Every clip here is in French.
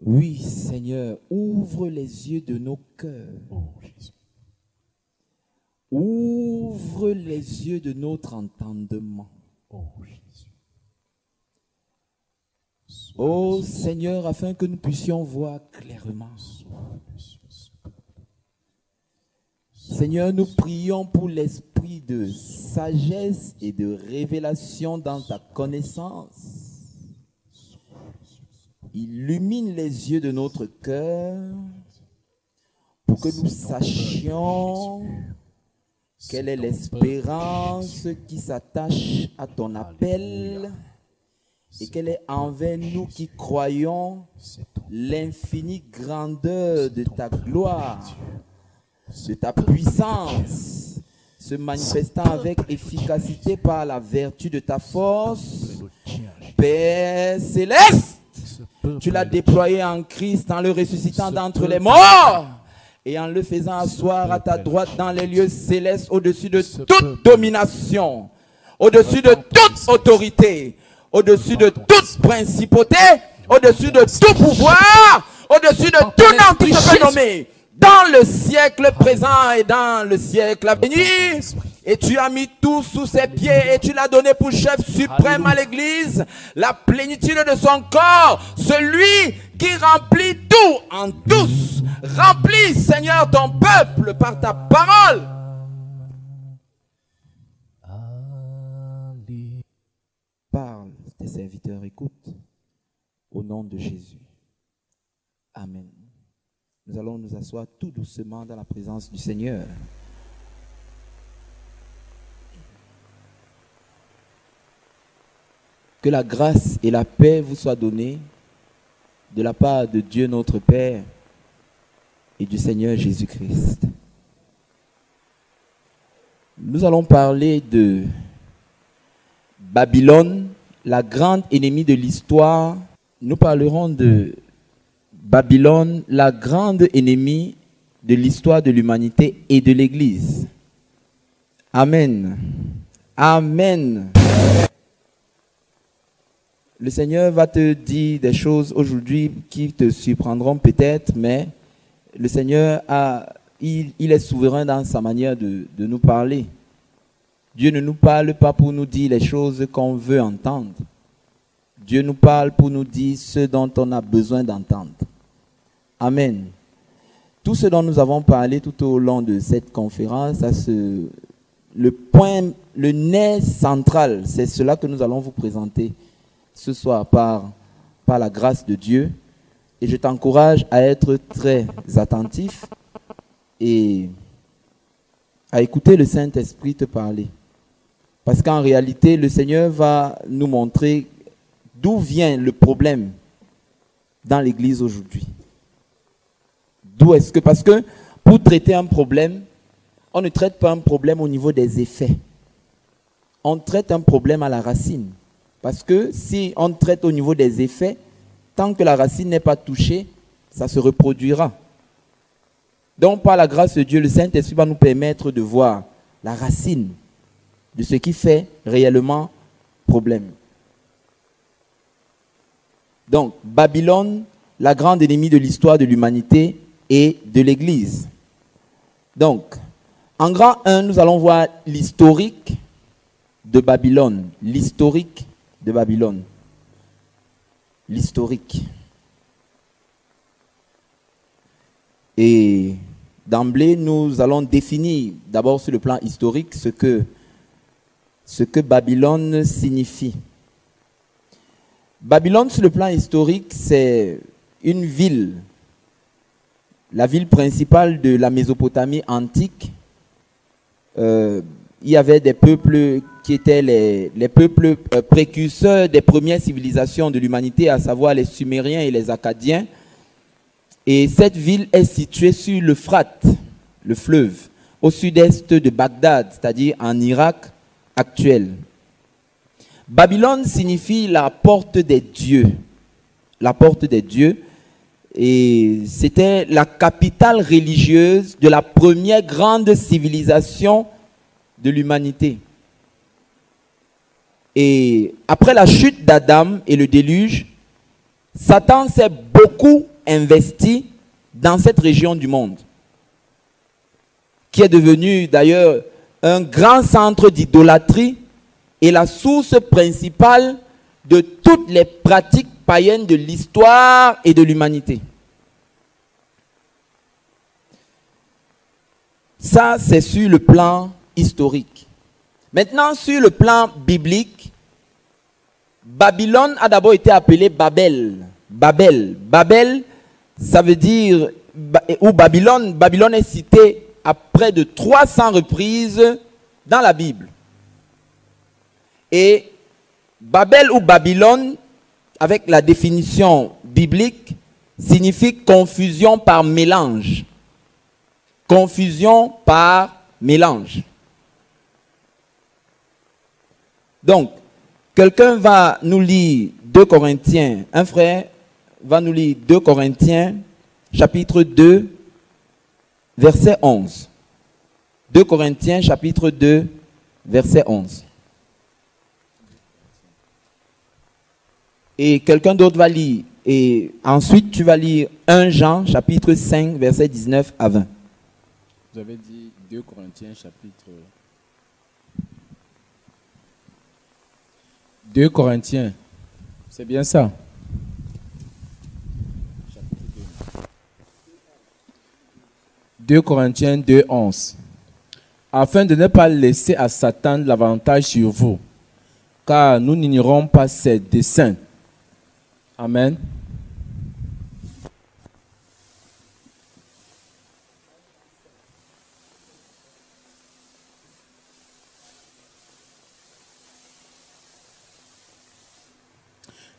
Oui, Seigneur, ouvre les yeux de nos cœurs. Oh Jésus. Ouvre les yeux de notre entendement. Oh Jésus. Oh Seigneur, afin que nous puissions voir clairement. Seigneur, nous prions pour l'esprit de sagesse et de révélation dans ta connaissance. Illumine les yeux de notre cœur pour que nous sachions quelle est l'espérance qui s'attache à ton appel et quelle est envers nous qui croyons l'infinie grandeur de ta gloire, de ta puissance, se manifestant avec efficacité par la vertu de ta force. Père céleste, tu l'as déployé en Christ en le ressuscitant d'entre les morts et en le faisant asseoir à ta droite dans les lieux célestes au-dessus de toute domination, au-dessus de toute autorité, au-dessus de toute principauté, au-dessus de tout pouvoir, au-dessus de tout nom qui se peut nommer, dans le siècle présent et dans le siècle à venir. Et tu as mis tout sous ses pieds et tu l'as donné pour chef suprême à l'Église, la plénitude de son corps, celui qui remplit tout en tous. Remplis, Seigneur, ton peuple par ta parole. Parle, tes serviteurs écoutent, au nom de Jésus. Amen. Nous allons nous asseoir tout doucement dans la présence du Seigneur. Que la grâce et la paix vous soient données de la part de Dieu notre Père et du Seigneur Jésus-Christ. Nous allons parler de Babylone, la grande ennemie de l'histoire. Nous parlerons de Babylone, la grande ennemie de l'histoire de l'humanité et de l'Église. Amen. Amen. Le Seigneur va te dire des choses aujourd'hui qui te surprendront peut-être, mais le Seigneur il est souverain dans sa manière de nous parler. Dieu ne nous parle pas pour nous dire les choses qu'on veut entendre. Dieu nous parle pour nous dire ce dont on a besoin d'entendre. Amen. Tout ce dont nous avons parlé tout au long de cette conférence, le nerf central, c'est cela que nous allons vous présenter ce soir par la grâce de Dieu. Et je t'encourage à être très attentif et à écouter le Saint-Esprit te parler. Parce qu'en réalité, le Seigneur va nous montrer d'où vient le problème dans l'Église aujourd'hui. Parce que pour traiter un problème, on ne traite pas un problème au niveau des effets. On traite un problème à la racine. Parce que si on traite au niveau des effets, tant que la racine n'est pas touchée, ça se reproduira. Donc, par la grâce de Dieu, le Saint-Esprit va nous permettre de voir la racine de ce qui fait réellement problème. Donc, Babylone, la grande ennemie de l'histoire de l'humanité et de l'Église. Donc, en grand 1, nous allons voir l'historique de Babylone. L'historique de Babylone. L'historique. Et d'emblée, nous allons définir d'abord sur le plan historique ce que Babylone signifie. Babylone, sur le plan historique, c'est une ville, la ville principale de la Mésopotamie antique. Il y avait des peuples qui étaient les peuples précurseurs des premières civilisations de l'humanité, à savoir les Sumériens et les Akkadiens. Et cette ville est située sur l'Euphrate, le fleuve, au sud-est de Bagdad, c'est-à-dire en Irak actuel. Babylone signifie la porte des dieux. La porte des dieux. Et c'était la capitale religieuse de la première grande civilisation de l'humanité. Et après la chute d'Adam et le déluge, Satan s'est beaucoup investi dans cette région du monde, qui est devenue d'ailleurs un grand centre d'idolâtrie et la source principale de toutes les pratiques païennes de l'histoire et de l'humanité. Ça, c'est sur le plan historique. Maintenant, sur le plan biblique, Babylone a d'abord été appelée Babel. Babel, ça veut dire, ou Babylone, Babylone est citée à près de 300 reprises dans la Bible. Et Babel ou Babylone, avec la définition biblique, signifie confusion par mélange. Confusion par mélange. Donc, quelqu'un va nous lire 2 Corinthiens, un frère va nous lire 2 Corinthiens, chapitre 2, verset 11. 2 Corinthiens, chapitre 2, verset 11. Et quelqu'un d'autre va lire. Et ensuite, tu vas lire 1 Jean, chapitre 5, verset 19 à 20. Vous avez dit 2 Corinthiens, chapitre 2 Corinthiens. C'est bien ça? Chapitre 2 Corinthiens 2, 11. Afin de ne pas laisser à Satan l'avantage sur vous, car nous n'ignorons pas ses desseins. Amen.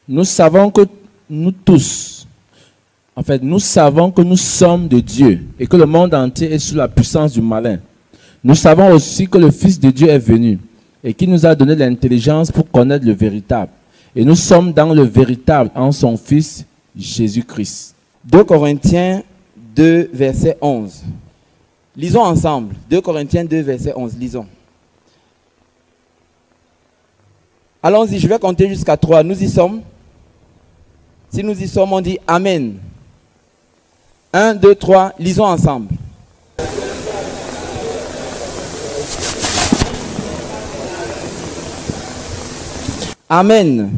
Nous savons que nous tous, nous savons que nous sommes de Dieu et que le monde entier est sous la puissance du malin. Nous savons aussi que le Fils de Dieu est venu et qu'il nous a donné l'intelligence pour connaître le véritable. Et nous sommes dans le véritable en son Fils Jésus-Christ. 2 Corinthiens 2, verset 11. Lisons ensemble. 2 Corinthiens 2, verset 11. Lisons. Allons-y, je vais compter jusqu'à 3. Nous y sommes. Si nous y sommes, on dit Amen. 1, 2, 3. Lisons ensemble. Amen.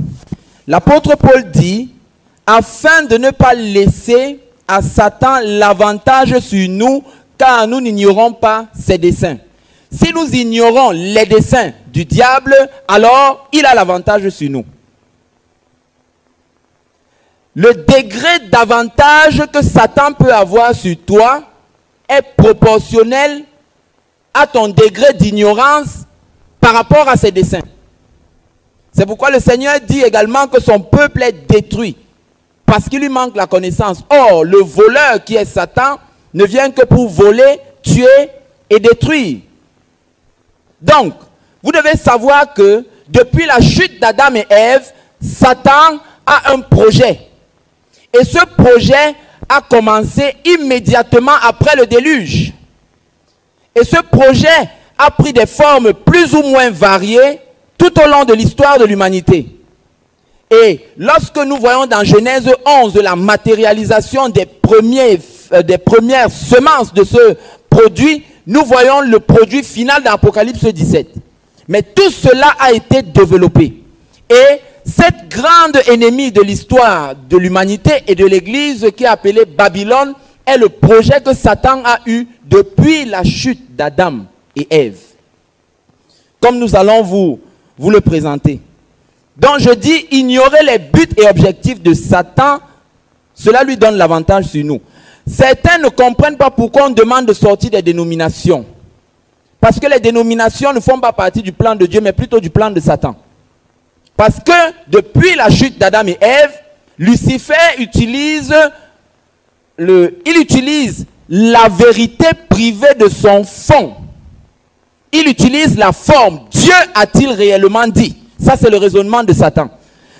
L'apôtre Paul dit, afin de ne pas laisser à Satan l'avantage sur nous, car nous n'ignorons pas ses desseins. Si nous ignorons les desseins du diable, alors il a l'avantage sur nous. Le degré d'avantage que Satan peut avoir sur toi est proportionnel à ton degré d'ignorance par rapport à ses desseins. C'est pourquoi le Seigneur dit également que son peuple est détruit parce qu'il lui manque la connaissance. Or, le voleur qui est Satan ne vient que pour voler, tuer et détruire. Donc, vous devez savoir que depuis la chute d'Adam et Ève, Satan a un projet. Et ce projet a commencé immédiatement après le déluge. Et ce projet a pris des formes plus ou moins variées tout au long de l'histoire de l'humanité. Et lorsque nous voyons dans Genèse 11 la matérialisation des premières semences de ce produit, nous voyons le produit final d'Apocalypse 17. Mais tout cela a été développé. Et cette grande ennemie de l'histoire de l'humanité et de l'Église qui est appelée Babylone est le projet que Satan a eu depuis la chute d'Adam et Ève. Comme nous allons vous le présenter. Donc je dis, ignorer les buts et objectifs de Satan, cela lui donne l'avantage sur nous. Certains ne comprennent pas pourquoi on demande de sortir des dénominations. Parce que les dénominations ne font pas partie du plan de Dieu, mais plutôt du plan de Satan. Parce que depuis la chute d'Adam et Ève, Lucifer utilise la vérité privée de son fond. Il utilise la forme. Dieu a-t-il réellement dit? Ça, c'est le raisonnement de Satan.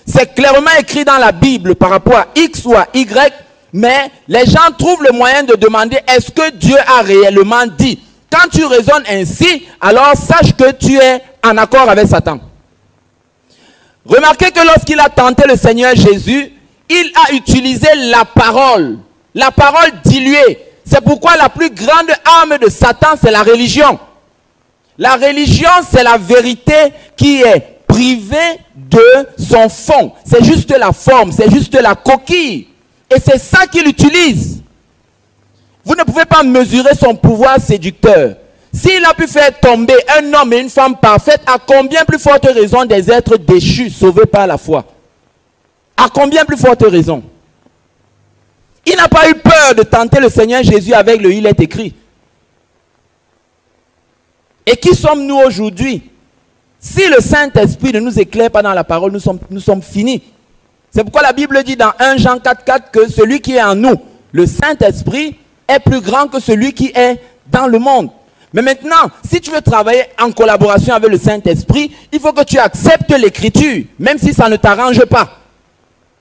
C'est clairement écrit dans la Bible par rapport à X ou à Y, mais les gens trouvent le moyen de demander, est-ce que Dieu a réellement dit? Quand tu raisonnes ainsi, alors sache que tu es en accord avec Satan. Remarquez que lorsqu'il a tenté le Seigneur Jésus, il a utilisé la parole diluée. C'est pourquoi la plus grande arme de Satan, c'est la religion. La religion, c'est la vérité qui est privée de son fond. C'est juste la forme, c'est juste la coquille. Et c'est ça qu'il utilise. Vous ne pouvez pas mesurer son pouvoir séducteur. S'il a pu faire tomber un homme et une femme parfaite, à combien plus forte raison des êtres déchus, sauvés par la foi? À combien plus forte raison? Il n'a pas eu peur de tenter le Seigneur Jésus avec le « il est écrit ». Et qui sommes-nous aujourd'hui? Si le Saint-Esprit ne nous éclaire pas dans la parole, nous sommes finis. C'est pourquoi la Bible dit dans 1 Jean 4,4 que celui qui est en nous, le Saint-Esprit, est plus grand que celui qui est dans le monde. Mais maintenant, si tu veux travailler en collaboration avec le Saint-Esprit, il faut que tu acceptes l'Écriture, même si ça ne t'arrange pas.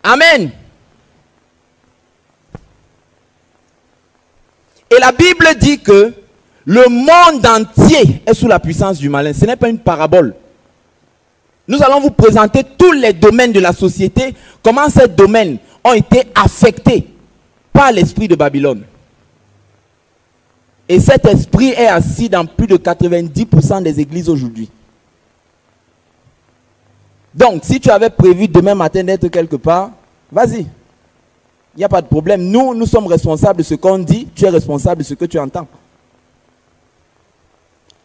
Amen. Et la Bible dit que le monde entier est sous la puissance du malin. Ce n'est pas une parabole. Nous allons vous présenter tous les domaines de la société, comment ces domaines ont été affectés par l'esprit de Babylone. Et cet esprit est assis dans plus de 90% des églises aujourd'hui. Donc, si tu avais prévu demain matin d'être quelque part, vas-y. Il n'y a pas de problème. Nous sommes responsables de ce qu'on dit. Tu es responsable de ce que tu entends.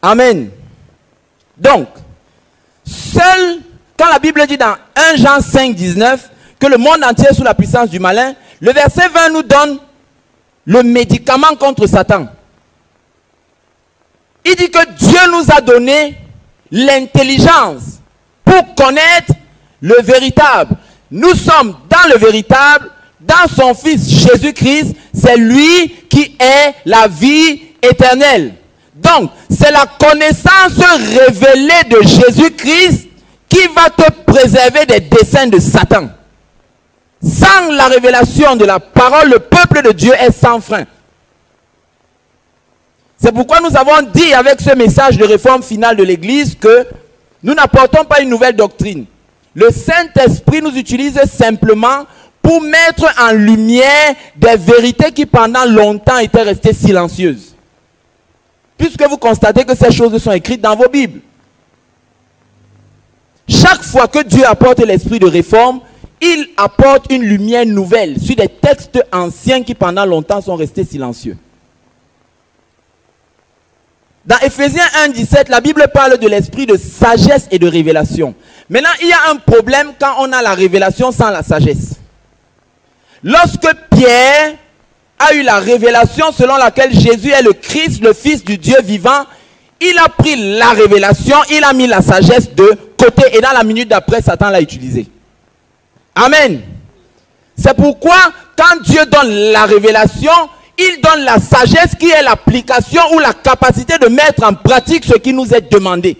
Amen. Donc, seul, quand la Bible dit dans 1 Jean 5, 19, que le monde entier est sous la puissance du malin, le verset 20 nous donne le médicament contre Satan. Il dit que Dieu nous a donné l'intelligence pour connaître le véritable. Nous sommes dans le véritable, dans son Fils Jésus-Christ. C'est lui qui est la vie éternelle. Donc, c'est la connaissance révélée de Jésus-Christ qui va te préserver des desseins de Satan. Sans la révélation de la parole, le peuple de Dieu est sans frein. C'est pourquoi nous avons dit avec ce message de réforme finale de l'Église que nous n'apportons pas une nouvelle doctrine. Le Saint-Esprit nous utilise simplement pour mettre en lumière des vérités qui pendant longtemps étaient restées silencieuses. Puisque vous constatez que ces choses sont écrites dans vos Bibles. Chaque fois que Dieu apporte l'esprit de réforme, il apporte une lumière nouvelle sur des textes anciens qui pendant longtemps sont restés silencieux. Dans Éphésiens 1, 17, la Bible parle de l'esprit de sagesse et de révélation. Maintenant, il y a un problème quand on a la révélation sans la sagesse. Lorsque Pierre a eu la révélation selon laquelle Jésus est le Christ, le Fils du Dieu vivant, il a pris la révélation, il a mis la sagesse de côté et dans la minute d'après, Satan l'a utilisé. Amen. C'est pourquoi quand Dieu donne la révélation, il donne la sagesse qui est l'application ou la capacité de mettre en pratique ce qui nous est demandé.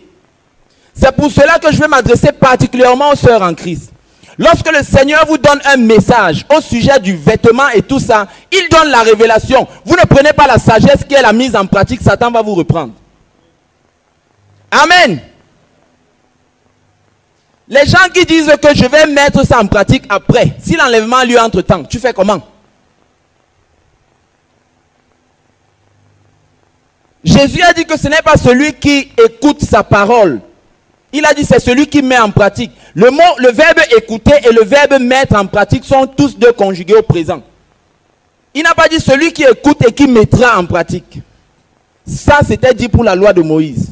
C'est pour cela que je vais m'adresser particulièrement aux sœurs en Christ. Lorsque le Seigneur vous donne un message au sujet du vêtement et tout ça, il donne la révélation. Vous ne prenez pas la sagesse qui est la mise en pratique, Satan va vous reprendre. Amen. Les gens qui disent que je vais mettre ça en pratique après, si l'enlèvement a lieu entre temps, tu fais comment? Jésus a dit que ce n'est pas celui qui écoute sa parole. Il a dit c'est celui qui met en pratique. Le verbe écouter et le verbe mettre en pratique sont tous deux conjugués au présent. Il n'a pas dit celui qui écoute et qui mettra en pratique. Ça c'était dit pour la loi de Moïse.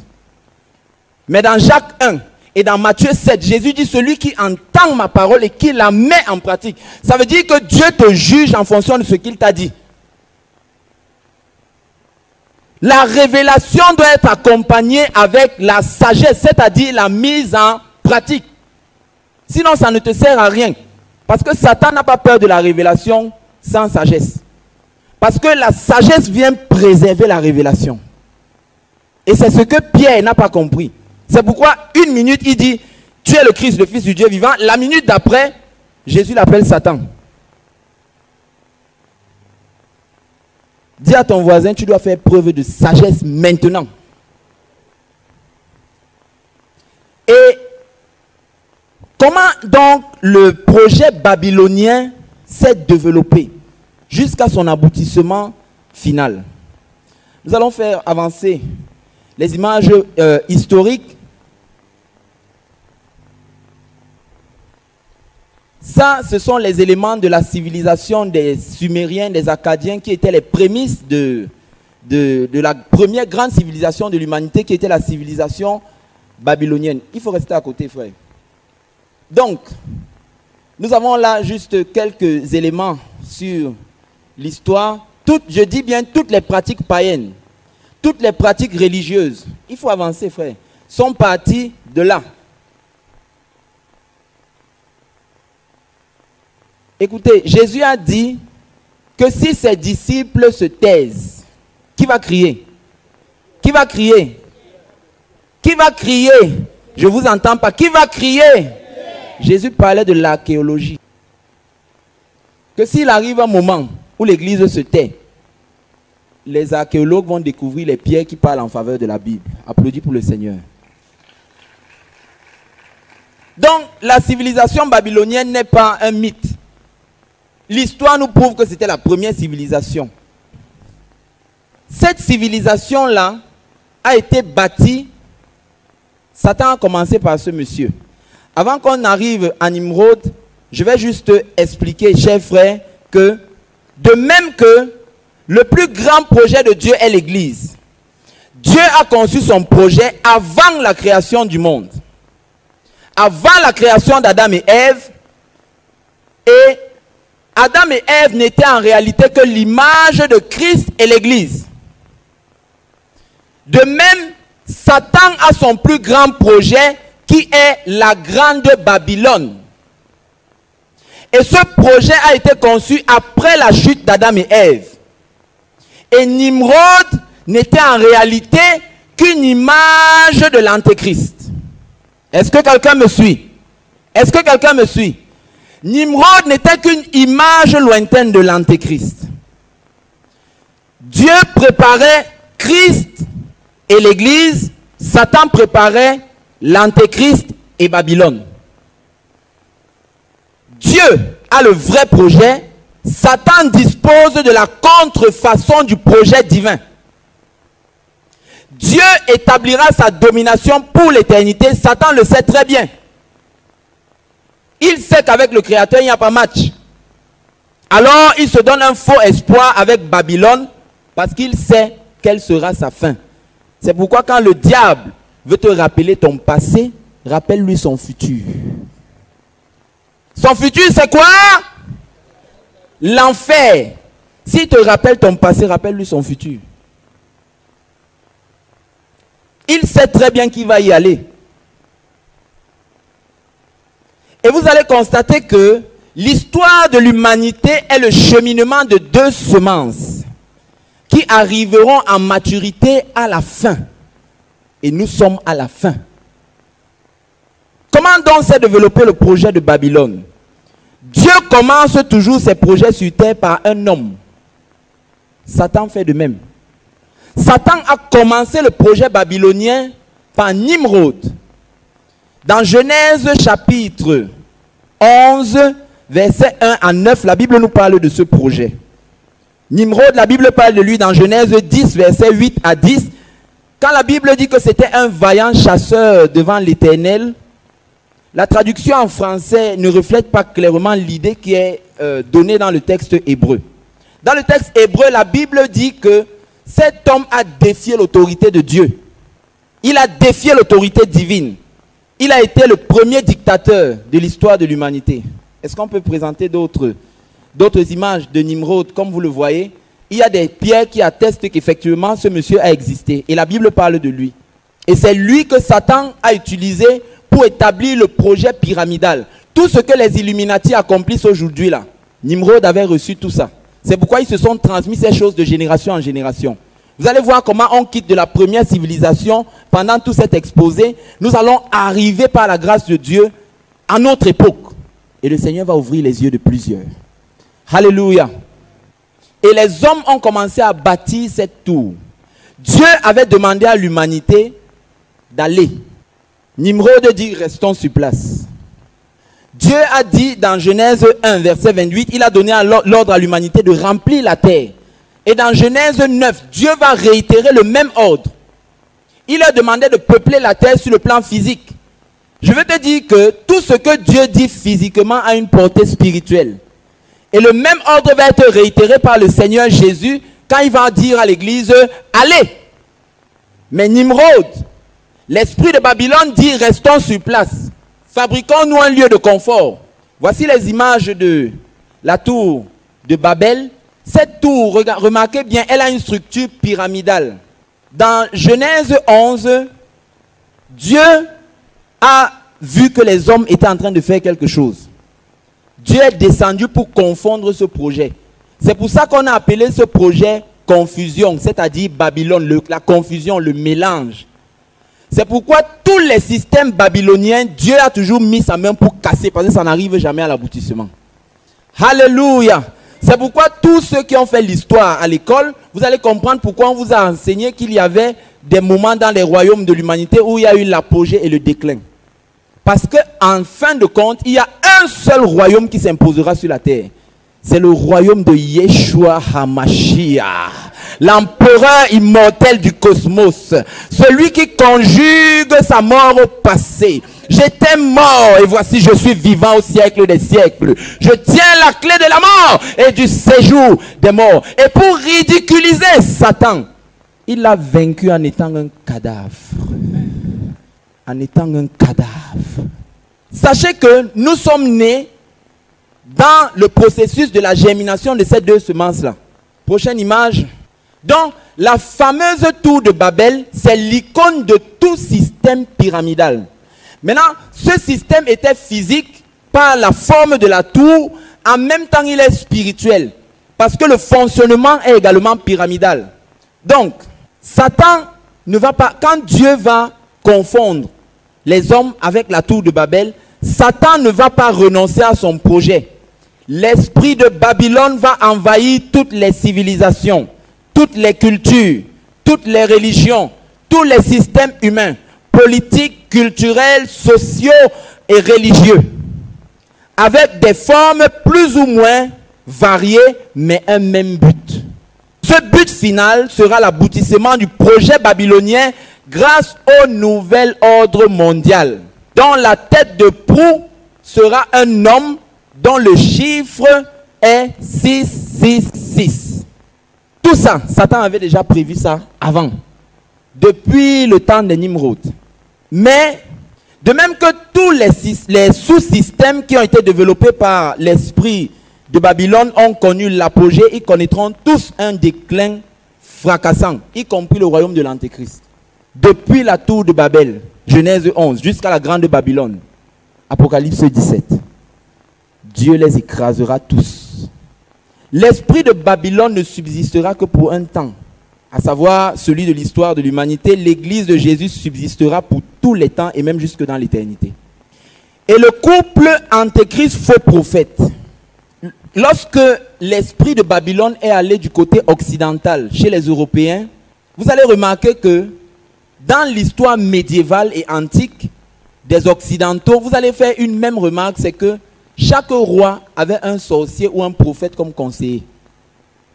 Mais dans Jacques 1 et dans Matthieu 7, Jésus dit celui qui entend ma parole et qui la met en pratique. Ça veut dire que Dieu te juge en fonction de ce qu'il t'a dit. La révélation doit être accompagnée avec la sagesse, c'est-à-dire la mise en pratique. Sinon, ça ne te sert à rien. Parce que Satan n'a pas peur de la révélation sans sagesse. Parce que la sagesse vient préserver la révélation. Et c'est ce que Pierre n'a pas compris. C'est pourquoi une minute, il dit, tu es le Christ, le Fils du Dieu vivant. La minute d'après, Jésus l'appelle Satan. Dis à ton voisin, tu dois faire preuve de sagesse maintenant. Et comment donc le projet babylonien s'est développé jusqu'à son aboutissement final. Nous allons faire avancer les images historiques. Ça, ce sont les éléments de la civilisation des Sumériens, des Akkadiens, qui étaient les prémices de la première grande civilisation de l'humanité, qui était la civilisation babylonienne. Il faut rester à côté, frère. Donc, nous avons là juste quelques éléments sur l'histoire. Je dis bien toutes les pratiques païennes, toutes les pratiques religieuses, il faut avancer, frère, sont parties de là. Écoutez, Jésus a dit que si ses disciples se taisent, qui va crier? Qui va crier? Qui va crier? Je ne vous entends pas. Qui va crier? Jésus parlait de l'archéologie. Que s'il arrive un moment où l'église se tait, les archéologues vont découvrir les pierres qui parlent en faveur de la Bible. Applaudis pour le Seigneur. Donc, la civilisation babylonienne n'est pas un mythe. L'histoire nous prouve que c'était la première civilisation. Cette civilisation-là a été bâtie. Satan a commencé par ce monsieur. Avant qu'on arrive à Nimrod, je vais juste expliquer, chers frères, que de même que le plus grand projet de Dieu est l'Église, Dieu a conçu son projet avant la création du monde. Avant la création d'Adam et Ève. Et Adam et Ève n'étaient en réalité que l'image de Christ et l'Église. De même, Satan a son plus grand projet qui est la grande Babylone. Et ce projet a été conçu après la chute d'Adam et Ève. Et Nimrod n'était en réalité qu'une image de l'Antéchrist. Est-ce que quelqu'un me suit? Est-ce que quelqu'un me suit? Nimrod n'était qu'une image lointaine de l'Antéchrist. Dieu préparait Christ et l'Église, Satan préparait l'Antéchrist et Babylone. Dieu a le vrai projet, Satan dispose de la contrefaçon du projet divin. Dieu établira sa domination pour l'éternité, Satan le sait très bien. Il sait qu'avec le Créateur, il n'y a pas match. Alors, il se donne un faux espoir avec Babylone parce qu'il sait quelle sera sa fin. C'est pourquoi quand le diable veut te rappeler ton passé, rappelle-lui son futur. Son futur, c'est quoi? L'enfer. S'il te rappelle ton passé, rappelle-lui son futur. Il sait très bien qu'il va y aller. Et vous allez constater que l'histoire de l'humanité est le cheminement de deux semences qui arriveront en maturité à la fin. Et nous sommes à la fin. Comment donc s'est développé le projet de Babylone? Dieu commence toujours ses projets sur terre par un homme. Satan fait de même. Satan a commencé le projet babylonien par Nimrod. Dans Genèse chapitre 11, verset 1 à 9, la Bible nous parle de ce projet. Nimrod, la Bible parle de lui dans Genèse 10, verset 8 à 10. Quand la Bible dit que c'était un vaillant chasseur devant l'Éternel, la traduction en français ne reflète pas clairement l'idée qui est donnée dans le texte hébreu. Dans le texte hébreu, la Bible dit que cet homme a défié l'autorité de Dieu. Il a défié l'autorité divine. Il a été le premier dictateur de l'histoire de l'humanité. Est-ce qu'on peut présenter d'autres images de Nimrod? Comme vous le voyez, il y a des pierres qui attestent qu'effectivement ce monsieur a existé. Et la Bible parle de lui. Et c'est lui que Satan a utilisé pour établir le projet pyramidal. Tout ce que les Illuminati accomplissent aujourd'hui là, Nimrod avait reçu tout ça. C'est pourquoi ils se sont transmis ces choses de génération en génération. Vous allez voir comment on quitte de la première civilisation pendant tout cet exposé. Nous allons arriver par la grâce de Dieu à notre époque. Et le Seigneur va ouvrir les yeux de plusieurs. Alléluia. Et les hommes ont commencé à bâtir cette tour. Dieu avait demandé à l'humanité d'aller. Nimrod dit, restons sur place. Dieu a dit dans Genèse 1, verset 28, il a donné l'ordre à l'humanité de remplir la terre. Et dans Genèse 9, Dieu va réitérer le même ordre. Il a demandé de peupler la terre sur le plan physique. Je veux te dire que tout ce que Dieu dit physiquement a une portée spirituelle. Et le même ordre va être réitéré par le Seigneur Jésus quand il va dire à l'église, allez. Mais Nimrod, l'esprit de Babylone dit, restons sur place. Fabriquons-nous un lieu de confort. Voici les images de la tour de Babel. Cette tour, remarquez bien, elle a une structure pyramidale. Dans Genèse 11, Dieu a vu que les hommes étaient en train de faire quelque chose. Dieu est descendu pour confondre ce projet. C'est pour ça qu'on a appelé ce projet confusion, c'est-à-dire Babylone, la confusion, le mélange. C'est pourquoi tous les systèmes babyloniens, Dieu a toujours mis sa main pour casser, parce que ça n'arrive jamais à l'aboutissement. Alléluia. C'est pourquoi tous ceux qui ont fait l'histoire à l'école, vous allez comprendre pourquoi on vous a enseigné qu'il y avait des moments dans les royaumes de l'humanité où il y a eu l'apogée et le déclin. Parce qu'en fin de compte, il y a un seul royaume qui s'imposera sur la terre. C'est le royaume de Yeshua HaMashiach, l'empereur immortel du cosmos, celui qui conjugue sa mort au passé. J'étais mort et voici je suis vivant au siècle des siècles. Je tiens la clé de la mort et du séjour des morts. Et pour ridiculiser Satan, il l'a vaincu en étant un cadavre. En étant un cadavre. Sachez que nous sommes nés dans le processus de la germination de ces deux semences-là. Prochaine image. Donc, la fameuse tour de Babel, c'est l'icône de tout système pyramidal. Maintenant, ce système était physique par la forme de la tour, en même temps il est spirituel. Parce que le fonctionnement est également pyramidal. Donc, Satan ne va pas, quand Dieu va confondre les hommes avec la tour de Babel, Satan ne va pas renoncer à son projet. L'esprit de Babylone va envahir toutes les civilisations, toutes les cultures, toutes les religions, tous les systèmes humains, politiques, culturels, sociaux et religieux, avec des formes plus ou moins variées, mais un même but. Ce but final sera l'aboutissement du projet babylonien grâce au nouvel ordre mondial, dont la tête de proue sera un homme dont le chiffre est 666. Tout ça, Satan avait déjà prévu ça avant, depuis le temps de Nimrod. Mais, de même que tous les sous-systèmes qui ont été développés par l'esprit de Babylone ont connu l'apogée, ils connaîtront tous un déclin fracassant, y compris le royaume de l'Antéchrist. Depuis la tour de Babel, Genèse 11, jusqu'à la grande Babylone, Apocalypse 17, Dieu les écrasera tous. L'esprit de Babylone ne subsistera que pour un temps, à savoir celui de l'histoire de l'humanité. L'église de Jésus subsistera pour tous les temps et même jusque dans l'éternité. Et le couple antéchrist faux prophète, lorsque l'esprit de Babylone est allé du côté occidental chez les Européens, vous allez remarquer que dans l'histoire médiévale et antique des Occidentaux, vous allez faire une même remarque, c'est que chaque roi avait un sorcier ou un prophète comme conseiller.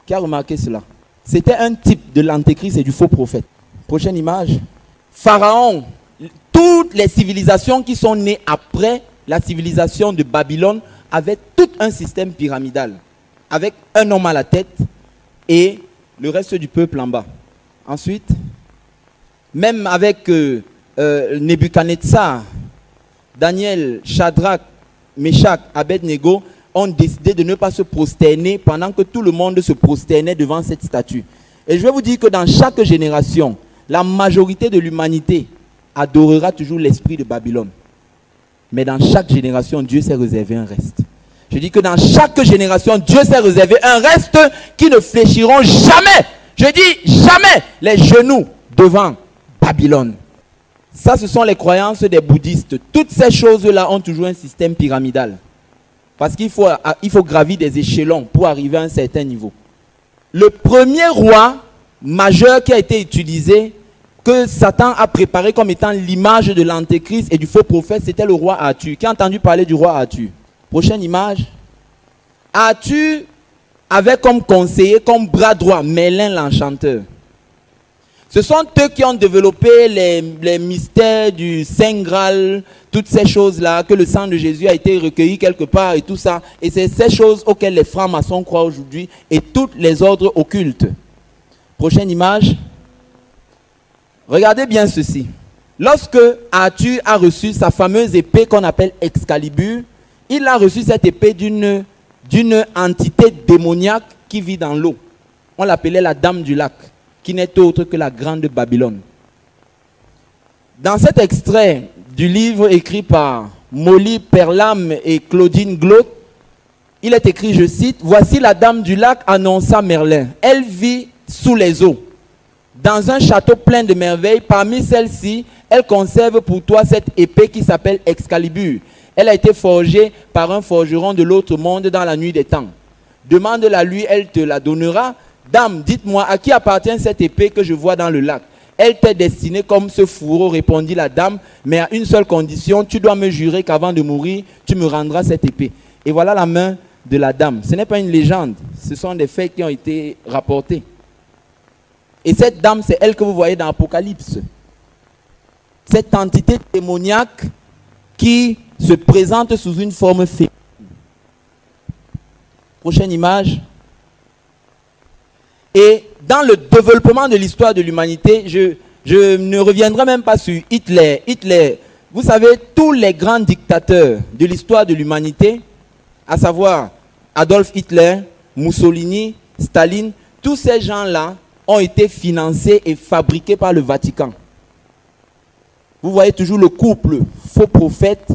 Qui a remarqué cela? C'était un type de l'antéchrist et du faux prophète. Prochaine image. Pharaon, toutes les civilisations qui sont nées après la civilisation de Babylone avaient tout un système pyramidal, avec un homme à la tête et le reste du peuple en bas. Ensuite, même avec Nebuchadnezzar, Daniel, Shadrach, Meshach, Abednego ont décidé de ne pas se prosterner pendant que tout le monde se prosternait devant cette statue. Et je vais vous dire que dans chaque génération, la majorité de l'humanité adorera toujours l'esprit de Babylone. Mais dans chaque génération, Dieu s'est réservé un reste. Je dis que dans chaque génération, Dieu s'est réservé un reste qui ne fléchiront jamais. Je dis jamais les genoux devant Babylone. Ça, ce sont les croyances des bouddhistes. Toutes ces choses-là ont toujours un système pyramidal. Parce qu'il faut gravir des échelons pour arriver à un certain niveau. Le premier roi majeur qui a été utilisé que Satan a préparé comme étant l'image de l'antéchrist et du faux prophète, c'était le roi Arthur. Qui a entendu parler du roi Arthur? Prochaine image. Arthur avait comme conseiller, comme bras droit, Merlin l'enchanteur. Ce sont eux qui ont développé les mystères du Saint Graal, toutes ces choses-là, que le sang de Jésus a été recueilli quelque part et tout ça. Et c'est ces choses auxquelles les francs-maçons croient aujourd'hui et tous les ordres occultes. Prochaine image. Regardez bien ceci. Lorsque Arthur a reçu sa fameuse épée qu'on appelle Excalibur, il a reçu cette épée d'une entité démoniaque qui vit dans l'eau. On l'appelait la Dame du Lac, qui n'est autre que la Grande Babylone. Dans cet extrait du livre écrit par Molly Perlam et Claudine Glaude, il est écrit, je cite, « Voici la Dame du Lac, annonça Merlin. Elle vit sous les eaux. Dans un château plein de merveilles, parmi celles-ci, elle conserve pour toi cette épée qui s'appelle Excalibur. Elle a été forgée par un forgeron de l'autre monde dans la nuit des temps. Demande-la lui, elle te la donnera. Dame, dites-moi, à qui appartient cette épée que je vois dans le lac? Elle t'est destinée comme ce fourreau, répondit la dame, mais à une seule condition, tu dois me jurer qu'avant de mourir, tu me rendras cette épée. Et voilà la main de la dame. Ce n'est pas une légende, ce sont des faits qui ont été rapportés. Et cette dame, c'est elle que vous voyez dans l'Apocalypse. Cette entité démoniaque qui se présente sous une forme féminine. Prochaine image. Et dans le développement de l'histoire de l'humanité, je ne reviendrai même pas sur Hitler. Hitler, vous savez, tous les grands dictateurs de l'histoire de l'humanité, à savoir Adolf Hitler, Mussolini, Staline, tous ces gens-là ont été financés et fabriqués par le Vatican. Vous voyez toujours le couple faux prophète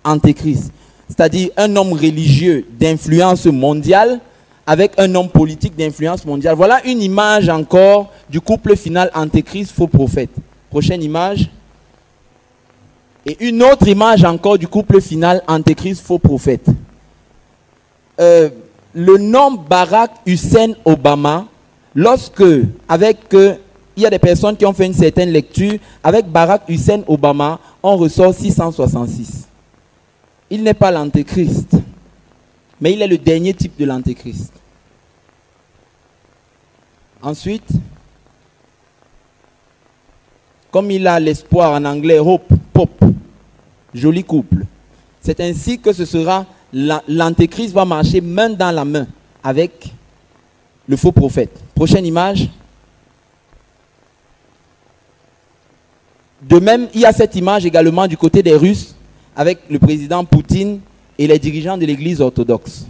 antéchrist, c'est-à-dire un homme religieux d'influence mondiale avec un homme politique d'influence mondiale. Voilà une image encore du couple final antéchrist faux prophète. Prochaine image. Et une autre image encore du couple final antéchrist faux prophète. Le nom Barack Hussein Obama, lorsque, il y a des personnes qui ont fait une certaine lecture, avec Barack Hussein Obama, on ressort 666. Il n'est pas l'antéchrist, mais il est le dernier type de l'antéchrist. Ensuite, comme il a l'espoir en anglais, hope, pop, joli couple. C'est ainsi que ce sera, l'antéchrist va marcher main dans la main avec le faux prophète. Prochaine image. De même, il y a cette image également du côté des Russes avec le président Poutine et les dirigeants de l'église orthodoxe.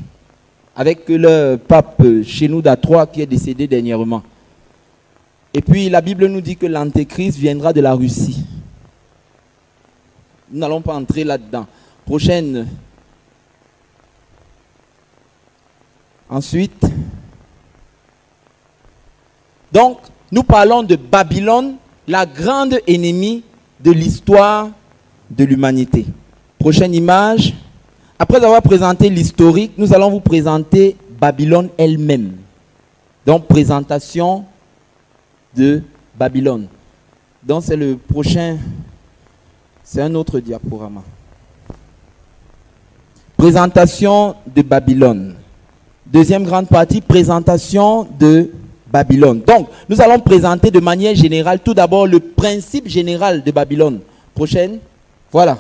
Avec le pape Shenouda III qui est décédé dernièrement. Et puis la Bible nous dit que l'antéchrist viendra de la Russie. Nous n'allons pas entrer là-dedans. Prochaine. Ensuite. Donc, nous parlons de Babylone, la grande ennemie de l'histoire de l'humanité. Prochaine image. Après avoir présenté l'historique, nous allons vous présenter Babylone elle-même. Donc, présentation de Babylone. Donc, c'est le prochain, c'est un autre diaporama. Présentation de Babylone. Deuxième grande partie, présentation de Babylone. Donc, nous allons présenter de manière générale, tout d'abord, le principe général de Babylone. Prochaine. Voilà.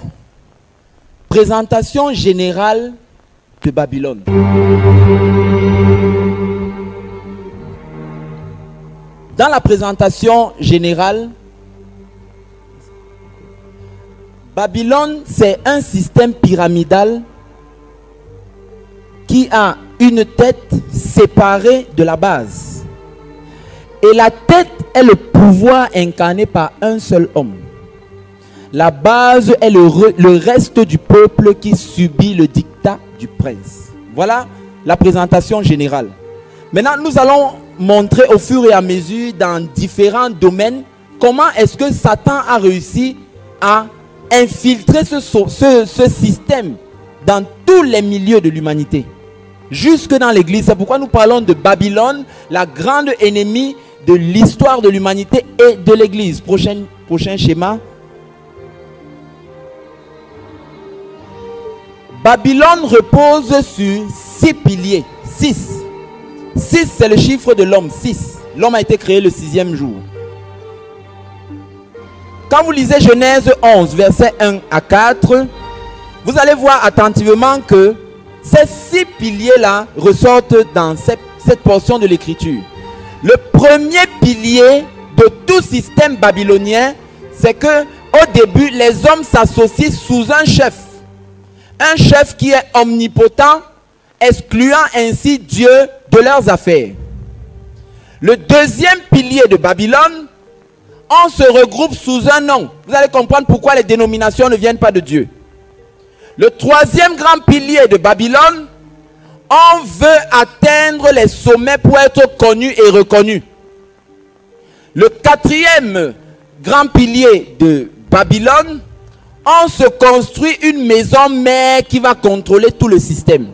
Présentation générale de Babylone. Dans la présentation générale, Babylone, c'est un système pyramidal qui a une tête séparée de la base. Et la tête est le pouvoir incarné par un seul homme. La base est le reste du peuple qui subit le diktat du prince. Voilà la présentation générale. Maintenant, nous allons montrer au fur et à mesure dans différents domaines comment est-ce que Satan a réussi à infiltrer ce système dans tous les milieux de l'humanité. Jusque dans l'église. C'est pourquoi nous parlons de Babylone, la grande ennemie de l'histoire de l'humanité et de l'Église. Prochain schéma. Babylone repose sur 6 piliers. 6. 6, c'est le chiffre de l'homme. 6. L'homme a été créé le 6e jour. Quand vous lisez Genèse 11, versets 1 à 4, vous allez voir attentivement que ces 6 piliers-là ressortent dans cette portion de l'écriture. Le premier pilier de tout système babylonien, c'est que au début, les hommes s'associent sous un chef. Un chef qui est omnipotent, excluant ainsi Dieu de leurs affaires. Le deuxième pilier de Babylone, on se regroupe sous un nom. Vous allez comprendre pourquoi les dénominations ne viennent pas de Dieu. Le troisième grand pilier de Babylone, on veut atteindre les sommets pour être connu et reconnu. Le quatrième grand pilier de Babylone, on se construit une maison mère qui va contrôler tout le système.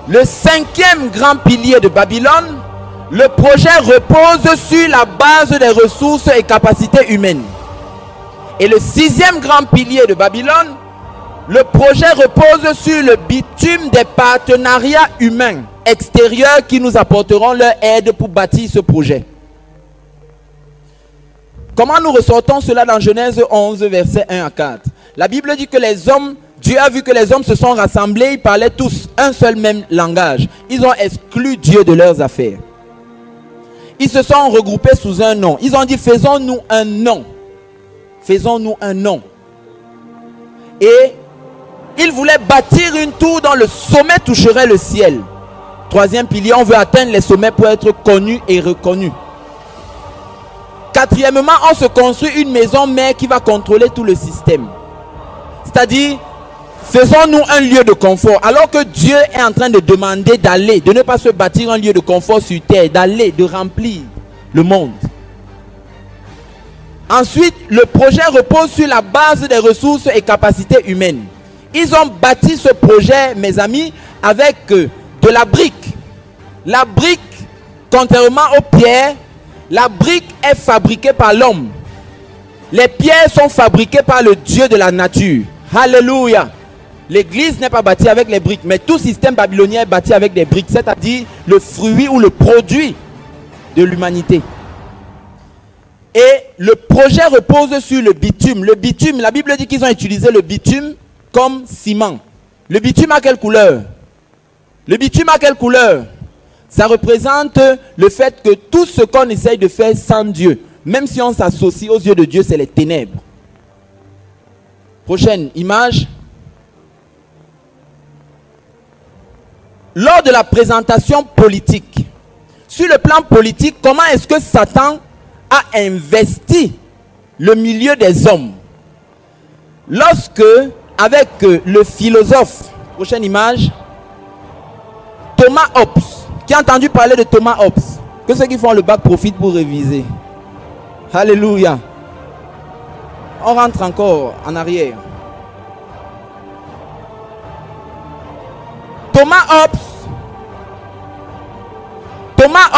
Le cinquième grand pilier de Babylone, le projet repose sur la base des ressources et capacités humaines. Et le sixième grand pilier de Babylone, le projet repose sur le bitume des partenariats humains extérieurs qui nous apporteront leur aide pour bâtir ce projet. Comment nous ressortons cela dans Genèse 11, versets 1 à 4? La Bible dit que les hommes, Dieu a vu que les hommes se sont rassemblés, ils parlaient tous un seul même langage. Ils ont exclu Dieu de leurs affaires. Ils se sont regroupés sous un nom. Ils ont dit, faisons-nous un nom. Faisons-nous un nom. Et ils voulaient bâtir une tour dont le sommet toucherait le ciel. Troisième pilier, on veut atteindre les sommets pour être connu et reconnu. Quatrièmement, on se construit une maison mère qui va contrôler tout le système. C'est-à-dire, faisons-nous un lieu de confort. Alors que Dieu est en train de demander d'aller, de ne pas se bâtir un lieu de confort sur terre, d'aller, de remplir le monde. Ensuite, le projet repose sur la base des ressources et capacités humaines. Ils ont bâti ce projet, mes amis, avec de la brique. La brique, contrairement aux pierres, la brique est fabriquée par l'homme. Les pierres sont fabriquées par le Dieu de la nature. Alléluia. L'église n'est pas bâtie avec les briques, mais tout système babylonien est bâti avec des briques, c'est-à-dire le fruit ou le produit de l'humanité. Et le projet repose sur le bitume. Le bitume, la Bible dit qu'ils ont utilisé le bitume comme ciment. Le bitume a quelle couleur? Le bitume a quelle couleur? Ça représente le fait que tout ce qu'on essaye de faire sans Dieu, même si on s'associe aux yeux de Dieu, c'est les ténèbres. Prochaine image. Lors de la présentation politique, sur le plan politique, comment est-ce que Satan a investi le milieu des hommes? Lorsque, avec le philosophe, prochaine image, Thomas Hobbes, qui a entendu parler de Thomas Hobbes, que ceux qui font le bac profitent pour réviser. Alléluia. On rentre encore en arrière. Thomas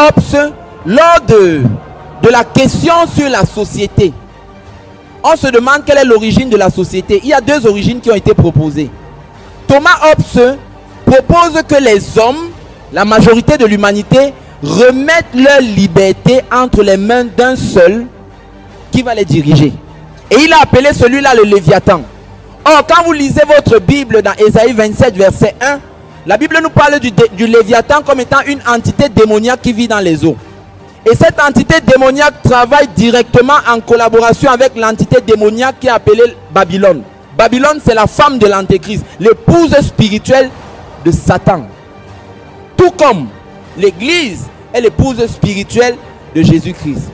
Hobbes, lors de la question sur la société, on se demande quelle est l'origine de la société. Il y a deux origines qui ont été proposées. Thomas Hobbes propose que les hommes, la majorité de l'humanité, remettent leur liberté entre les mains d'un seul qui va les diriger. Et il a appelé celui-là le Léviathan. Or, quand vous lisez votre Bible dans Ésaïe 27, verset 1, la Bible nous parle du Léviathan comme étant une entité démoniaque qui vit dans les eaux. Et cette entité démoniaque travaille directement en collaboration avec l'entité démoniaque qui est appelée Babylone. Babylone, c'est la femme de l'Antéchrist, l'épouse spirituelle de Satan. Tout comme l'Église est l'épouse spirituelle de Jésus-Christ.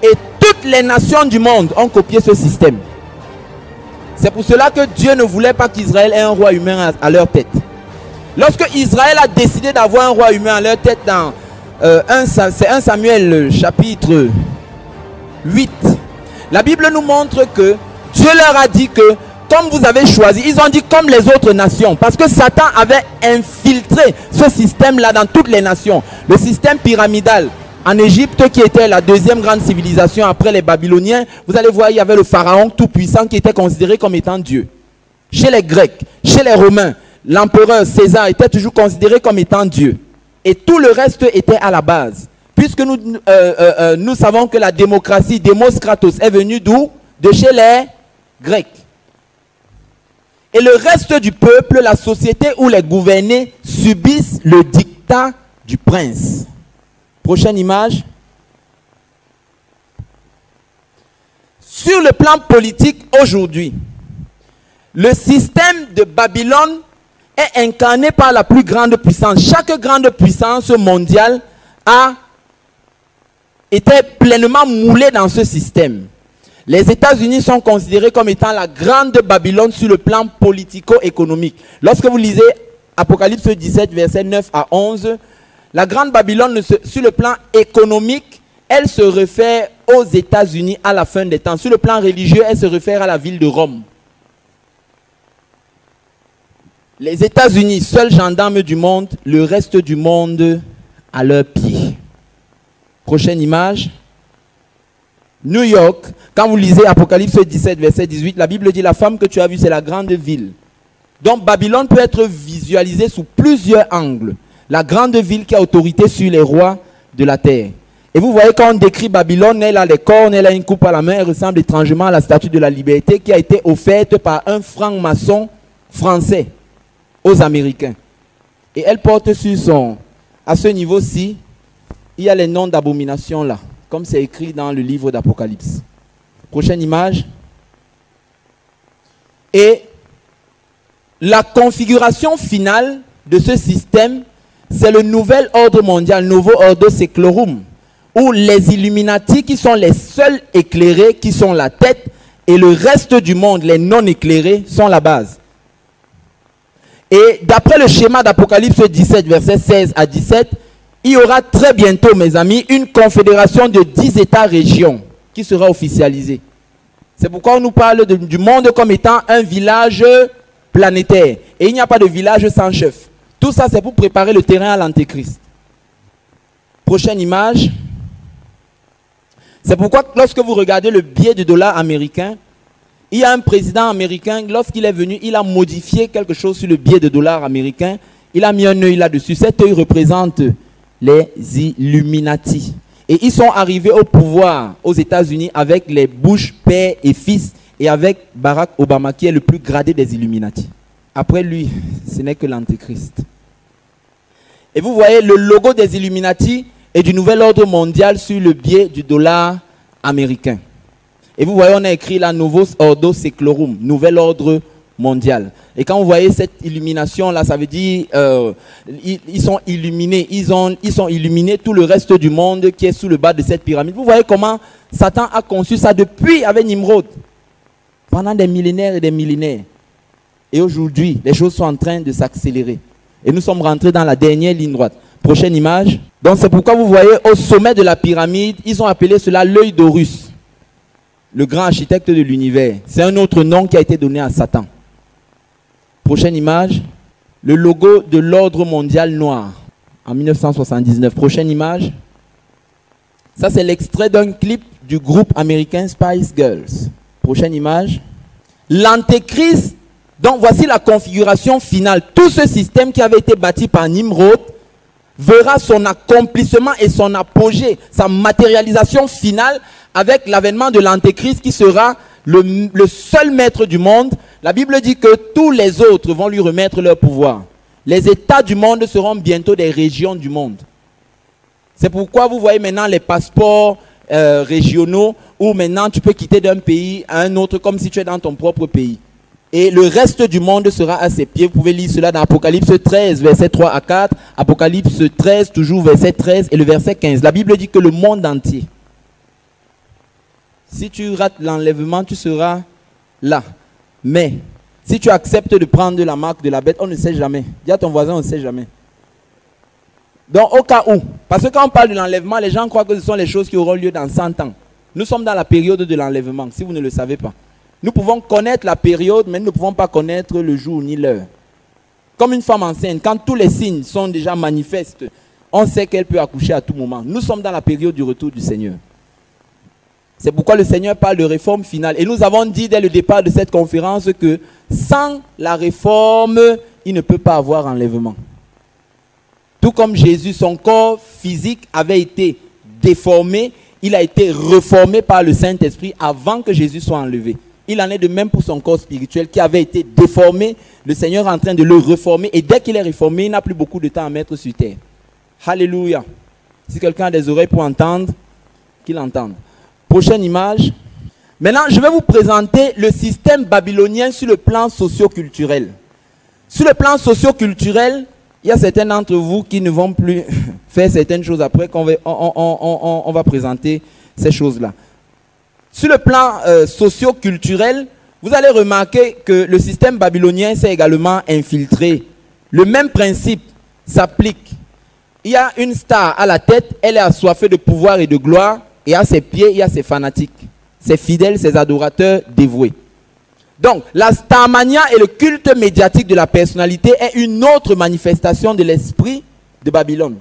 Et toutes les nations du monde ont copié ce système. C'est pour cela que Dieu ne voulait pas qu'Israël ait un roi humain à leur tête. Lorsque Israël a décidé d'avoir un roi humain à leur tête dans 1 Samuel chapitre 8, la Bible nous montre que Dieu leur a dit que comme vous avez choisi, ils ont dit comme les autres nations, parce que Satan avait infiltré ce système-là dans toutes les nations. Le système pyramidal, En Égypte, qui était la deuxième grande civilisation après les Babyloniens, vous allez voir, il y avait le pharaon tout-puissant qui était considéré comme étant Dieu. Chez les Grecs, chez les Romains, l'empereur César était toujours considéré comme étant Dieu. Et tout le reste était à la base. Puisque nous savons que la démocratie, Demos Kratos, est venue d'où? De chez les Grecs. Et le reste du peuple, la société où les gouvernés subissent le dictat du prince. Prochaine image. Sur le plan politique aujourd'hui, le système de Babylone est incarné par la plus grande puissance. Chaque grande puissance mondiale a été pleinement moulée dans ce système. Les États-Unis sont considérés comme étant la grande Babylone sur le plan politico-économique. Lorsque vous lisez Apocalypse 17, versets 9 à 11, la grande Babylone, sur le plan économique, elle se réfère aux États-Unis à la fin des temps. Sur le plan religieux, elle se réfère à la ville de Rome. Les États-Unis, seuls gendarmes du monde, le reste du monde à leurs pieds. Prochaine image. New York, quand vous lisez Apocalypse 17, verset 18, la Bible dit, la femme que tu as vue, c'est la grande ville. Donc Babylone peut être visualisée sous plusieurs angles. La grande ville qui a autorité sur les rois de la terre. Et vous voyez quand on décrit Babylone, elle a les cornes, elle a une coupe à la main, elle ressemble étrangement à la statue de la liberté qui a été offerte par un franc-maçon français aux Américains. Et elle porte sur son... À ce niveau-ci, il y a les noms d'abominations là, comme c'est écrit dans le livre d'Apocalypse. Prochaine image. Et la configuration finale de ce système, c'est le nouvel ordre mondial, Novo Ordo Seclorum, où les Illuminati, qui sont les seuls éclairés, qui sont la tête, et le reste du monde, les non éclairés, sont la base. Et d'après le schéma d'Apocalypse 17, versets 16 à 17, il y aura très bientôt, mes amis, une confédération de 10 États-régions qui sera officialisée. C'est pourquoi on nous parle du monde comme étant un village planétaire. Et il n'y a pas de village sans chef. Tout ça, c'est pour préparer le terrain à l'Antéchrist. Prochaine image. C'est pourquoi lorsque vous regardez le billet du dollar américain, il y a un président américain, lorsqu'il est venu, il a modifié quelque chose sur le billet de dollar américain. Il a mis un œil là-dessus. Cet œil représente les Illuminati. Et ils sont arrivés au pouvoir aux États-Unis avec les Bush, père et fils, et avec Barack Obama, qui est le plus gradé des Illuminati. Après lui, ce n'est que l'Antéchrist. Et vous voyez le logo des Illuminati et du nouvel ordre mondial sur le billet du dollar américain. Et vous voyez, on a écrit là, Novos Ordo Seclorum, nouvel ordre mondial. Et quand vous voyez cette illumination là, ça veut dire ils sont illuminés, ils sont illuminés tout le reste du monde qui est sous le bas de cette pyramide. Vous voyez comment Satan a conçu ça depuis avec Nimrod, pendant des millénaires et des millénaires. Et aujourd'hui, les choses sont en train de s'accélérer. Et nous sommes rentrés dans la dernière ligne droite. Prochaine image. Donc c'est pourquoi vous voyez au sommet de la pyramide, ils ont appelé cela l'œil d'Horus, le grand architecte de l'univers. C'est un autre nom qui a été donné à Satan. Prochaine image. Le logo de l'ordre mondial noir en 1979. Prochaine image. Ça c'est l'extrait d'un clip du groupe américain Spice Girls. Prochaine image. L'Antéchrist. Donc voici la configuration finale. Tout ce système qui avait été bâti par Nimrod verra son accomplissement et son apogée, sa matérialisation finale avec l'avènement de l'Antéchrist qui sera le seul maître du monde. La Bible dit que tous les autres vont lui remettre leur pouvoir. Les États du monde seront bientôt des régions du monde. C'est pourquoi vous voyez maintenant les passeports régionaux où maintenant tu peux quitter d'un pays à un autre comme si tu es dans ton propre pays. Et le reste du monde sera à ses pieds. Vous pouvez lire cela dans Apocalypse 13, versets 3 à 4. Apocalypse 13, toujours verset 13 et le verset 15. La Bible dit que le monde entier, si tu rates l'enlèvement, tu seras là. Mais si tu acceptes de prendre la marque de la bête, on ne sait jamais. Dis à ton voisin, on ne sait jamais. Donc au cas où, parce que quand on parle de l'enlèvement, les gens croient que ce sont les choses qui auront lieu dans 100 ans. Nous sommes dans la période de l'enlèvement, si vous ne le savez pas. Nous pouvons connaître la période, mais nous ne pouvons pas connaître le jour ni l'heure. Comme une femme enceinte, quand tous les signes sont déjà manifestes, On sait qu'elle peut accoucher à tout moment. Nous sommes dans la période du retour du Seigneur. C'est pourquoi le Seigneur parle de réforme finale. Et nous avons dit dès le départ de cette conférence que sans la réforme, il ne peut pas avoir enlèvement. Tout comme Jésus, son corps physique avait été déformé, il a été reformé par le Saint-Esprit avant que Jésus soit enlevé. Il en est de même pour son corps spirituel qui avait été déformé. Le Seigneur est en train de le reformer. Et dès qu'il est reformé, il n'a plus beaucoup de temps à mettre sur terre. Alléluia. Si quelqu'un a des oreilles pour entendre, qu'il entende. Prochaine image. Maintenant, je vais vous présenter le système babylonien sur le plan socio-culturel. Sur le plan socio-culturel, il y a certains d'entre vous qui ne vont plus faire certaines choses après qu'on va présenter ces choses-là. Sur le plan socio-culturel, vous allez remarquer que le système babylonien s'est également infiltré. Le même principe s'applique. Il y a une star à la tête, elle est assoiffée de pouvoir et de gloire, et à ses pieds, il y a ses fanatiques, ses fidèles, ses adorateurs dévoués. Donc, la starmania et le culte médiatique de la personnalité est une autre manifestation de l'esprit de Babylone.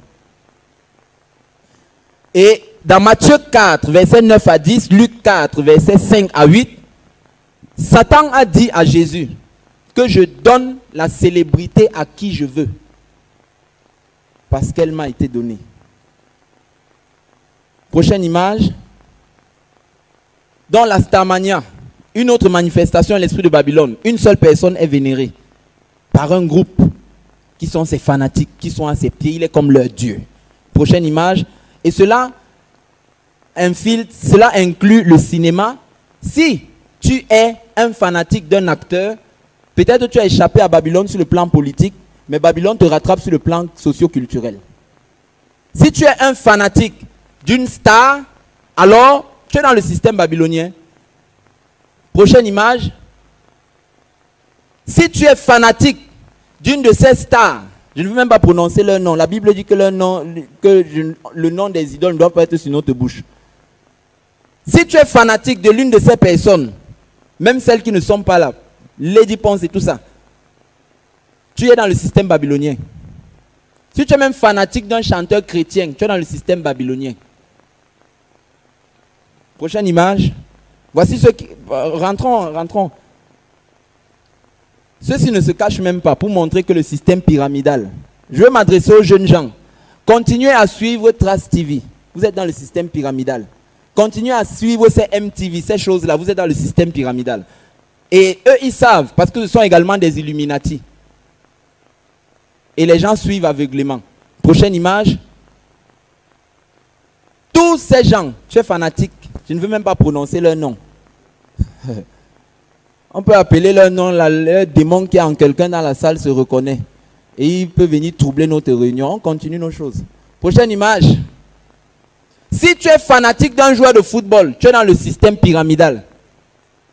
Et dans Matthieu 4, versets 9 à 10, Luc 4, versets 5 à 8, Satan a dit à Jésus que je donne la célébrité à qui je veux, parce qu'elle m'a été donnée. Prochaine image. Dans la starmania, une autre manifestation de l'esprit de Babylone, une seule personne est vénérée par un groupe qui sont ses fanatiques, qui sont à ses pieds, il est comme leur Dieu. Prochaine image. Et cela inclut le cinéma. Si tu es un fanatique d'un acteur, peut-être tu as échappé à Babylone sur le plan politique, mais Babylone te rattrape sur le plan socio-culturel. Si tu es un fanatique d'une star, alors tu es dans le système babylonien. Prochaine image. Si tu es fanatique d'une de ces stars, je ne veux même pas prononcer leur nom. La Bible dit que le nom des idoles ne doit pas être sur notre bouche. Si tu es fanatique de l'une de ces personnes, même celles qui ne sont pas là, Lady Ponce et tout ça, tu es dans le système babylonien. Si tu es même fanatique d'un chanteur chrétien, tu es dans le système babylonien. Prochaine image. Voici ceux qui... Rentrons. Ceux-ci ne se cachent même pas pour montrer que le système pyramidal. Je veux m'adresser aux jeunes gens. Continuez à suivre Trace TV. Vous êtes dans le système pyramidal. Continuez à suivre ces MTV, ces choses-là. Vous êtes dans le système pyramidal. Et eux, ils savent, parce que ce sont également des Illuminati. Et les gens suivent aveuglément. Prochaine image. Tous ces gens, tu es fanatique, je ne veux même pas prononcer leur nom. On peut appeler leur nom, le démon qui est en quelqu'un dans la salle se reconnaît. Et il peut venir troubler notre réunion. On continue nos choses. Prochaine image. Si tu es fanatique d'un joueur de football, tu es dans le système pyramidal.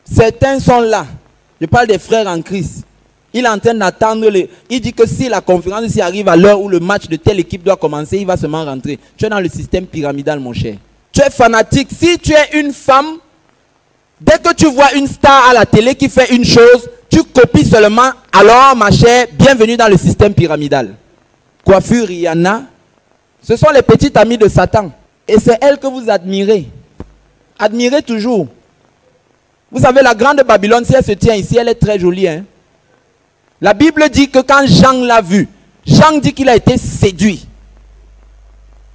Certains sont là. Je parle des frères en Christ. Il est en train d'attendre. Il dit que si la conférence ici arrive à l'heure où le match de telle équipe doit commencer, il va seulement rentrer. Tu es dans le système pyramidal, mon cher. Tu es fanatique. Si tu es une femme, dès que tu vois une star à la télé qui fait une chose, tu copies seulement. Alors, ma chère, bienvenue dans le système pyramidal. Coiffure Rihanna, ce sont les petites amies de Satan. Et c'est elles que vous admirez. Admirez toujours. Vous savez, la grande Babylone, si elle se tient ici, elle est très jolie. Hein? La Bible dit que quand Jean l'a vue, Jean dit qu'il a été séduit.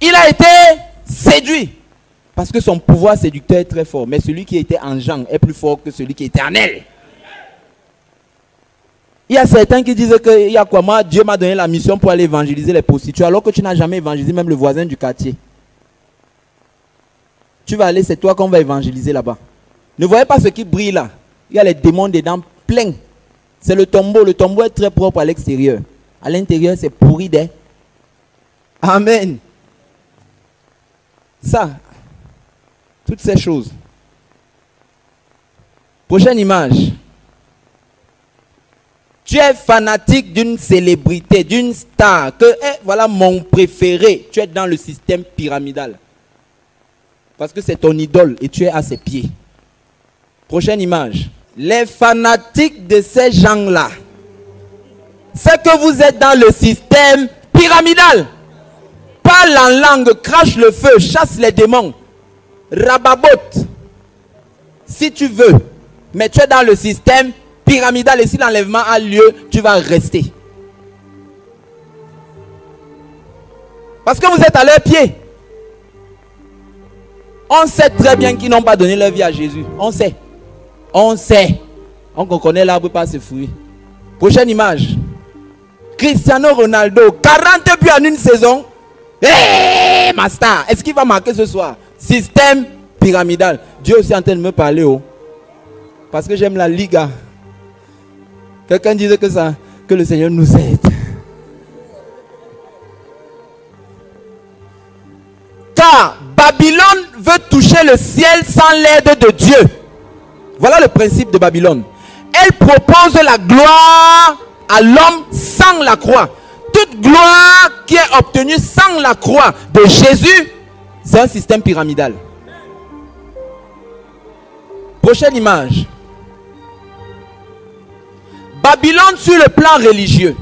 Il a été séduit. Parce que son pouvoir séducteur est très fort. Mais celui qui était en Jean est plus fort que celui qui était en elle. Il y a certains qui disent que il y a quoi, moi, Dieu m'a donné la mission pour aller évangéliser les prostituées, alors que tu n'as jamais évangélisé même le voisin du quartier. Tu vas aller, c'est toi qu'on va évangéliser là-bas. Ne voyez pas ce qui brille là. Il y a les démons dedans plein. C'est le tombeau. Le tombeau est très propre à l'extérieur. À l'intérieur, c'est pourri des. Amen. Ça. Toutes ces choses. Prochaine image. Tu es fanatique d'une célébrité, d'une star, que voilà mon préféré. Tu es dans le système pyramidal. Parce que c'est ton idole et tu es à ses pieds. Prochaine image. Les fanatiques de ces gens-là, c'est que vous êtes dans le système pyramidal. parle en langue, crache le feu, chasse les démons, rababote, si tu veux, mais tu es dans le système pyramidal et si l'enlèvement a lieu, tu vas rester. Parce que vous êtes à leurs pieds. On sait très bien qu'ils n'ont pas donné leur vie à Jésus. On sait. On sait. On connaît l'arbre par ses fruits. Prochaine image. Cristiano Ronaldo, 40 buts en une saison. Hey, ma star, est-ce qu'il va marquer ce soir? Système pyramidal. Dieu aussi est en train de me parler. Oh. Parce que j'aime la Liga. Quelqu'un disait que le Seigneur nous aide. Car Babylone veut toucher le ciel sans l'aide de Dieu. Voilà le principe de Babylone. Elle propose la gloire à l'homme sans la croix. Toute gloire qui est obtenue sans la croix de Jésus, c'est un système pyramidal. Prochaine image. Babylone sur le plan religieux.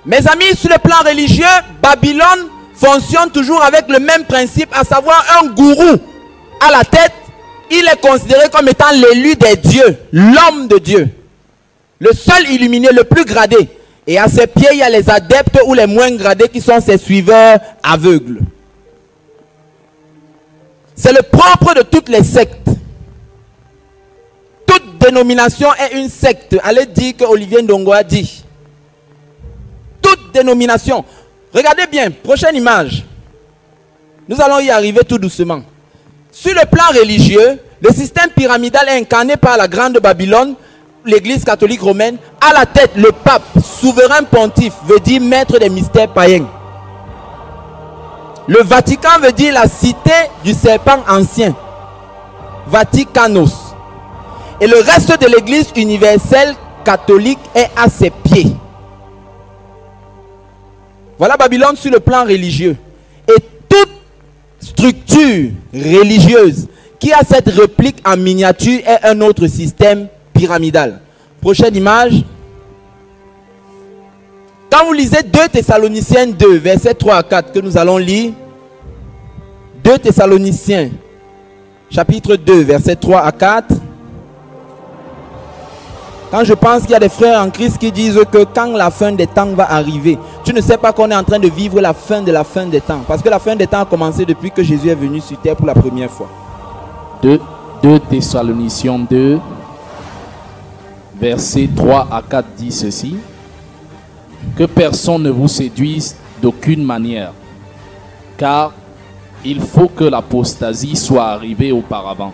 Mes amis, sur le plan religieux, Babylone fonctionne toujours avec le même principe, à savoir un gourou à la tête. Il est considéré comme étant l'élu des dieux, l'homme de Dieu, le seul illuminé, le plus gradé. Et à ses pieds, il y a les adeptes ou les moins gradés qui sont ses suiveurs aveugles. C'est le propre de toutes les sectes. Toute dénomination est une secte. Allez dire que Olivier Ndongo a dit. Toute dénomination. Regardez bien, prochaine image. Nous allons y arriver tout doucement. Sur le plan religieux, le système pyramidal est incarné par la grande Babylone, l'église catholique romaine. À la tête, le pape, souverain pontife, veut dire maître des mystères païens. Le Vatican veut dire la cité du serpent ancien. Vaticanos. Et le reste de l'église universelle catholique est à ses pieds. Voilà Babylone sur le plan religieux. Et toute structure religieuse qui a cette réplique en miniature est un autre système pyramidal. Prochaine image. Quand vous lisez 2 Thessaloniciens 2, versets 3 à 4 que nous allons lire. 2 Thessaloniciens, chapitre 2, versets 3 à 4. Quand je pense qu'il y a des frères en Christ qui disent que quand la fin des temps va arriver, tu ne sais pas qu'on est en train de vivre la fin de la fin des temps. Parce que la fin des temps a commencé depuis que Jésus est venu sur terre pour la première fois. 2 Thessaloniciens 2, versets 3 à 4 dit ceci. Que personne ne vous séduise d'aucune manière, car il faut que l'apostasie soit arrivée auparavant,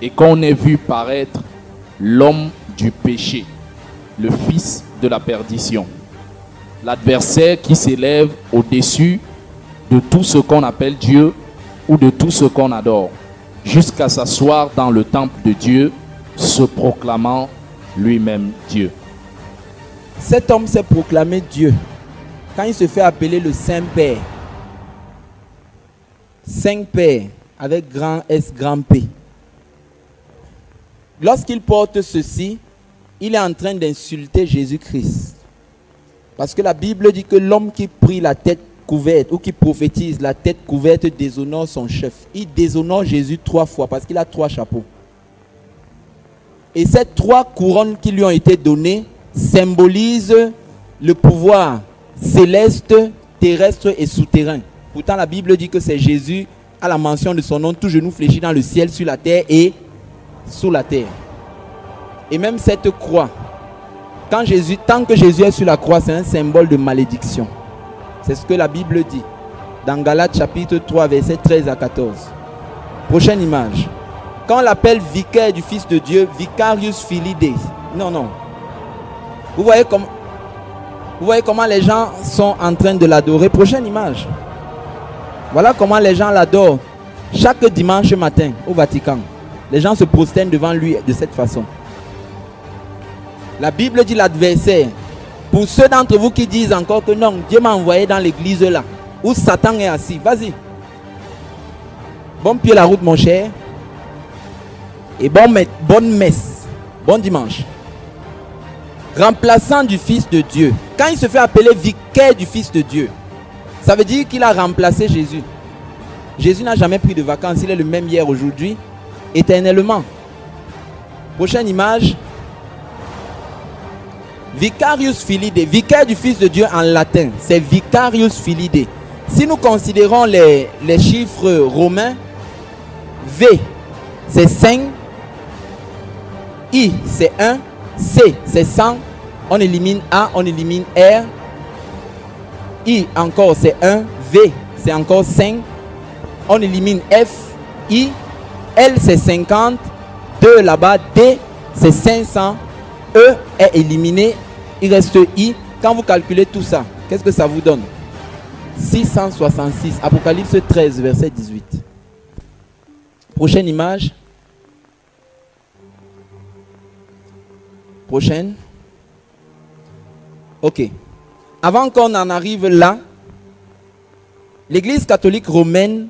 et qu'on ait vu paraître l'homme du péché, le fils de la perdition, l'adversaire qui s'élève au-dessus de tout ce qu'on appelle Dieu ou de tout ce qu'on adore, jusqu'à s'asseoir dans le temple de Dieu, se proclamant lui-même Dieu. Cet homme s'est proclamé Dieu quand il se fait appeler le Saint-Père. Saint-Père avec grand S, grand P. Lorsqu'il porte ceci, il est en train d'insulter Jésus-Christ. Parce que la Bible dit que l'homme qui prie la tête couverte ou qui prophétise la tête couverte déshonore son chef. Il déshonore Jésus 3 fois parce qu'il a 3 chapeaux. Et ces 3 couronnes qui lui ont été données symbolisent le pouvoir céleste, terrestre et souterrain. Pourtant la Bible dit que c'est Jésus, à la mention de son nom, tout genou fléchi dans le ciel, sur la terre et sous la terre. Et même cette croix, tant que Jésus est sur la croix, c'est un symbole de malédiction. C'est ce que la Bible dit dans Galates chapitre 3 versets 13 à 14. Prochaine image. Quand on l'appelle vicaire du Fils de Dieu, Vicarius Filii Dei. Non. Vous voyez comment les gens sont en train de l'adorer. Prochaine image. Voilà comment les gens l'adorent. Chaque dimanche matin au Vatican, les gens se prosternent devant lui de cette façon. La Bible dit l'adversaire. Pour ceux d'entre vous qui disent encore que non, Dieu m'a envoyé dans l'église là, où Satan est assis. Vas-y. Bon pied la route mon cher. Et bonne messe. Bon dimanche. Remplaçant du Fils de Dieu. Quand il se fait appeler vicaire du Fils de Dieu, Ça veut dire qu'il a remplacé Jésus. Jésus n'a jamais pris de vacances. Il est le même hier, aujourd'hui, éternellement. Prochaine image. Vicarius Filide. Vicaire du Fils de Dieu en latin. C'est Vicarius Filide. Si nous considérons les chiffres romains, V, c'est 5. I, c'est 1. C, c'est 100. On élimine A, on élimine R. I, encore, c'est 1. V, c'est encore 5. On élimine F, I. L, c'est 50. 2 là-bas. D, c'est 500. E est éliminé. Il reste I. Quand vous calculez tout ça, qu'est-ce que ça vous donne? 666. Apocalypse 13, verset 18. Prochaine image. Prochaine. Ok. Avant qu'on en arrive là, l'Église catholique romaine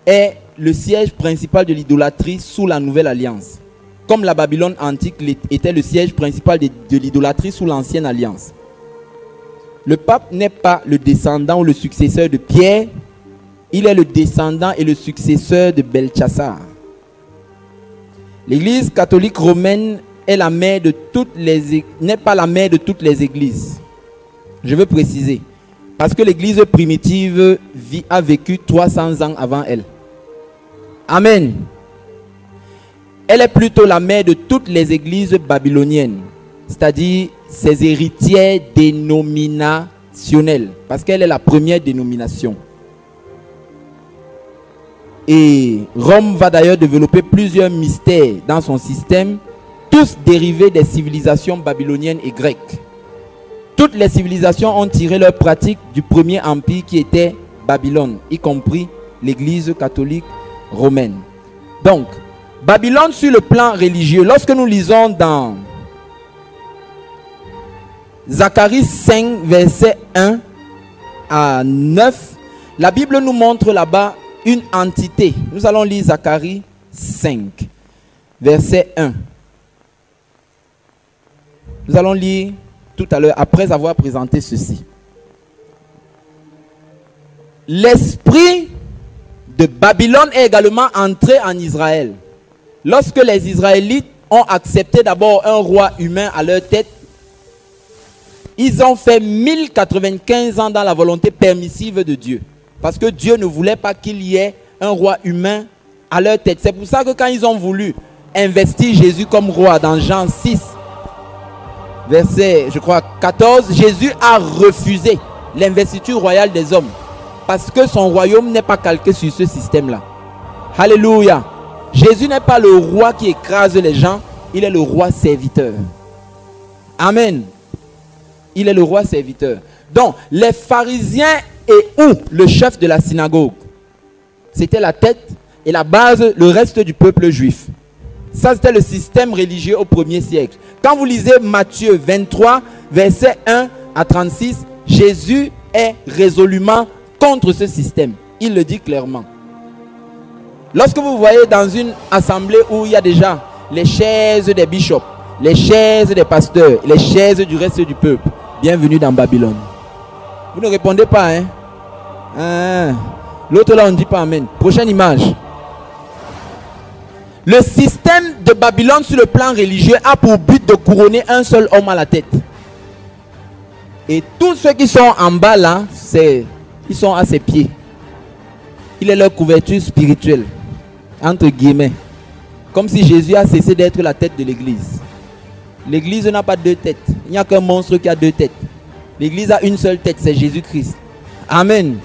est le siège principal de l'idolâtrie sous la Nouvelle Alliance. Comme la Babylone antique était le siège principal de l'idolâtrie sous l'Ancienne Alliance. Le pape n'est pas le descendant ou le successeur de Pierre, il est le descendant et le successeur de Belchassar. L'Église catholique romaine est la mère de toutes les, n'est pas la mère de toutes les églises. Je veux préciser. Parce que l'église primitive a vécu 300 ans avant elle. Amen. Elle est plutôt la mère de toutes les églises babyloniennes. C'est-à-dire ses héritières dénominationnelles. Parce qu'elle est la première dénomination. Et Rome va d'ailleurs développer plusieurs mystères dans son système, tous dérivés des civilisations babyloniennes et grecques. Toutes les civilisations ont tiré leur pratique du premier empire qui était Babylone, y compris l'église catholique romaine. Donc, Babylone sur le plan religieux, lorsque nous lisons dans Zacharie 5, verset 1 à 9, la Bible nous montre là-bas une entité. Nous allons lire Zacharie 5, verset 1. Nous allons lire tout à l'heure, après avoir présenté ceci. L'esprit de Babylone est également entré en Israël. Lorsque les Israélites ont accepté d'abord un roi humain à leur tête, ils ont fait 1095 ans dans la volonté permissive de Dieu. Parce que Dieu ne voulait pas qu'il y ait un roi humain à leur tête. C'est pour ça que quand ils ont voulu investir Jésus comme roi dans Jean 6, verset, je crois, 14, Jésus a refusé l'investiture royale des hommes. Parce que son royaume n'est pas calqué sur ce système-là. Alléluia. Jésus n'est pas le roi qui écrase les gens, il est le roi serviteur. Amen. Il est le roi serviteur. Donc, les pharisiens et ou le chef de la synagogue, c'était la tête et la base, le reste du peuple juif. Ça, c'était le système religieux au 1er siècle. Quand vous lisez Matthieu 23, verset 1 à 36, Jésus est résolument contre ce système. Il le dit clairement. Lorsque vous voyez dans une assemblée où il y a déjà les chaises des bishops, les chaises des pasteurs, les chaises du reste du peuple, bienvenue dans Babylone. Vous ne répondez pas, hein? L'autre là, on ne dit pas amen. Prochaine image. Le système de Babylone sur le plan religieux a pour but de couronner un seul homme à la tête. Et tous ceux qui sont en bas là, ils sont à ses pieds. Il est leur couverture spirituelle, entre guillemets. Comme si Jésus a cessé d'être la tête de l'église. L'église n'a pas deux têtes. Il n'y a qu'un monstre qui a deux têtes. L'église a une seule tête, c'est Jésus-Christ. Amen.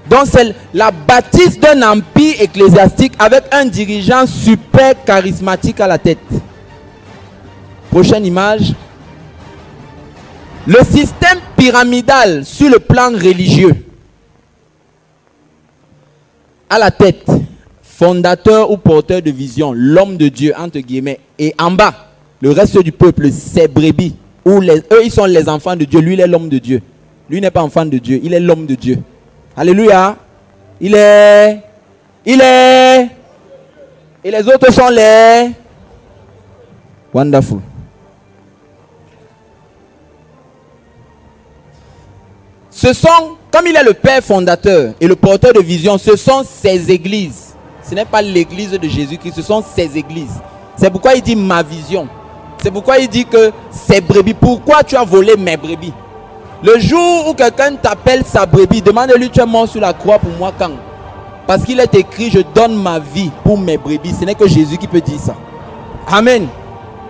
Donc c'est la bâtisse d'un empire ecclésiastique avec un dirigeant super charismatique à la tête. Prochaine image. Le système pyramidal sur le plan religieux. À la tête, fondateur ou porteur de vision, l'homme de Dieu, entre guillemets. Et en bas, le reste du peuple, ses brebis. Eux, ils sont les enfants de Dieu. Lui, il est l'homme de Dieu. Lui n'est pas enfant de Dieu, il est l'homme de Dieu. Alléluia. Il est. Et les autres sont les. Wonderful. Ce sont comme il est le père fondateur et le porteur de vision, ce sont ses églises. Ce n'est pas l'église de Jésus-Christ, ce sont ses églises. C'est pourquoi il dit ma vision. C'est pourquoi il dit que ses brebis. Pourquoi tu as volé mes brebis? Le jour où quelqu'un t'appelle sa brebis, demande-lui, tu es mort sur la croix pour moi quand? Parce qu'il est écrit, je donne ma vie pour mes brebis. Ce n'est que Jésus qui peut dire ça. Amen.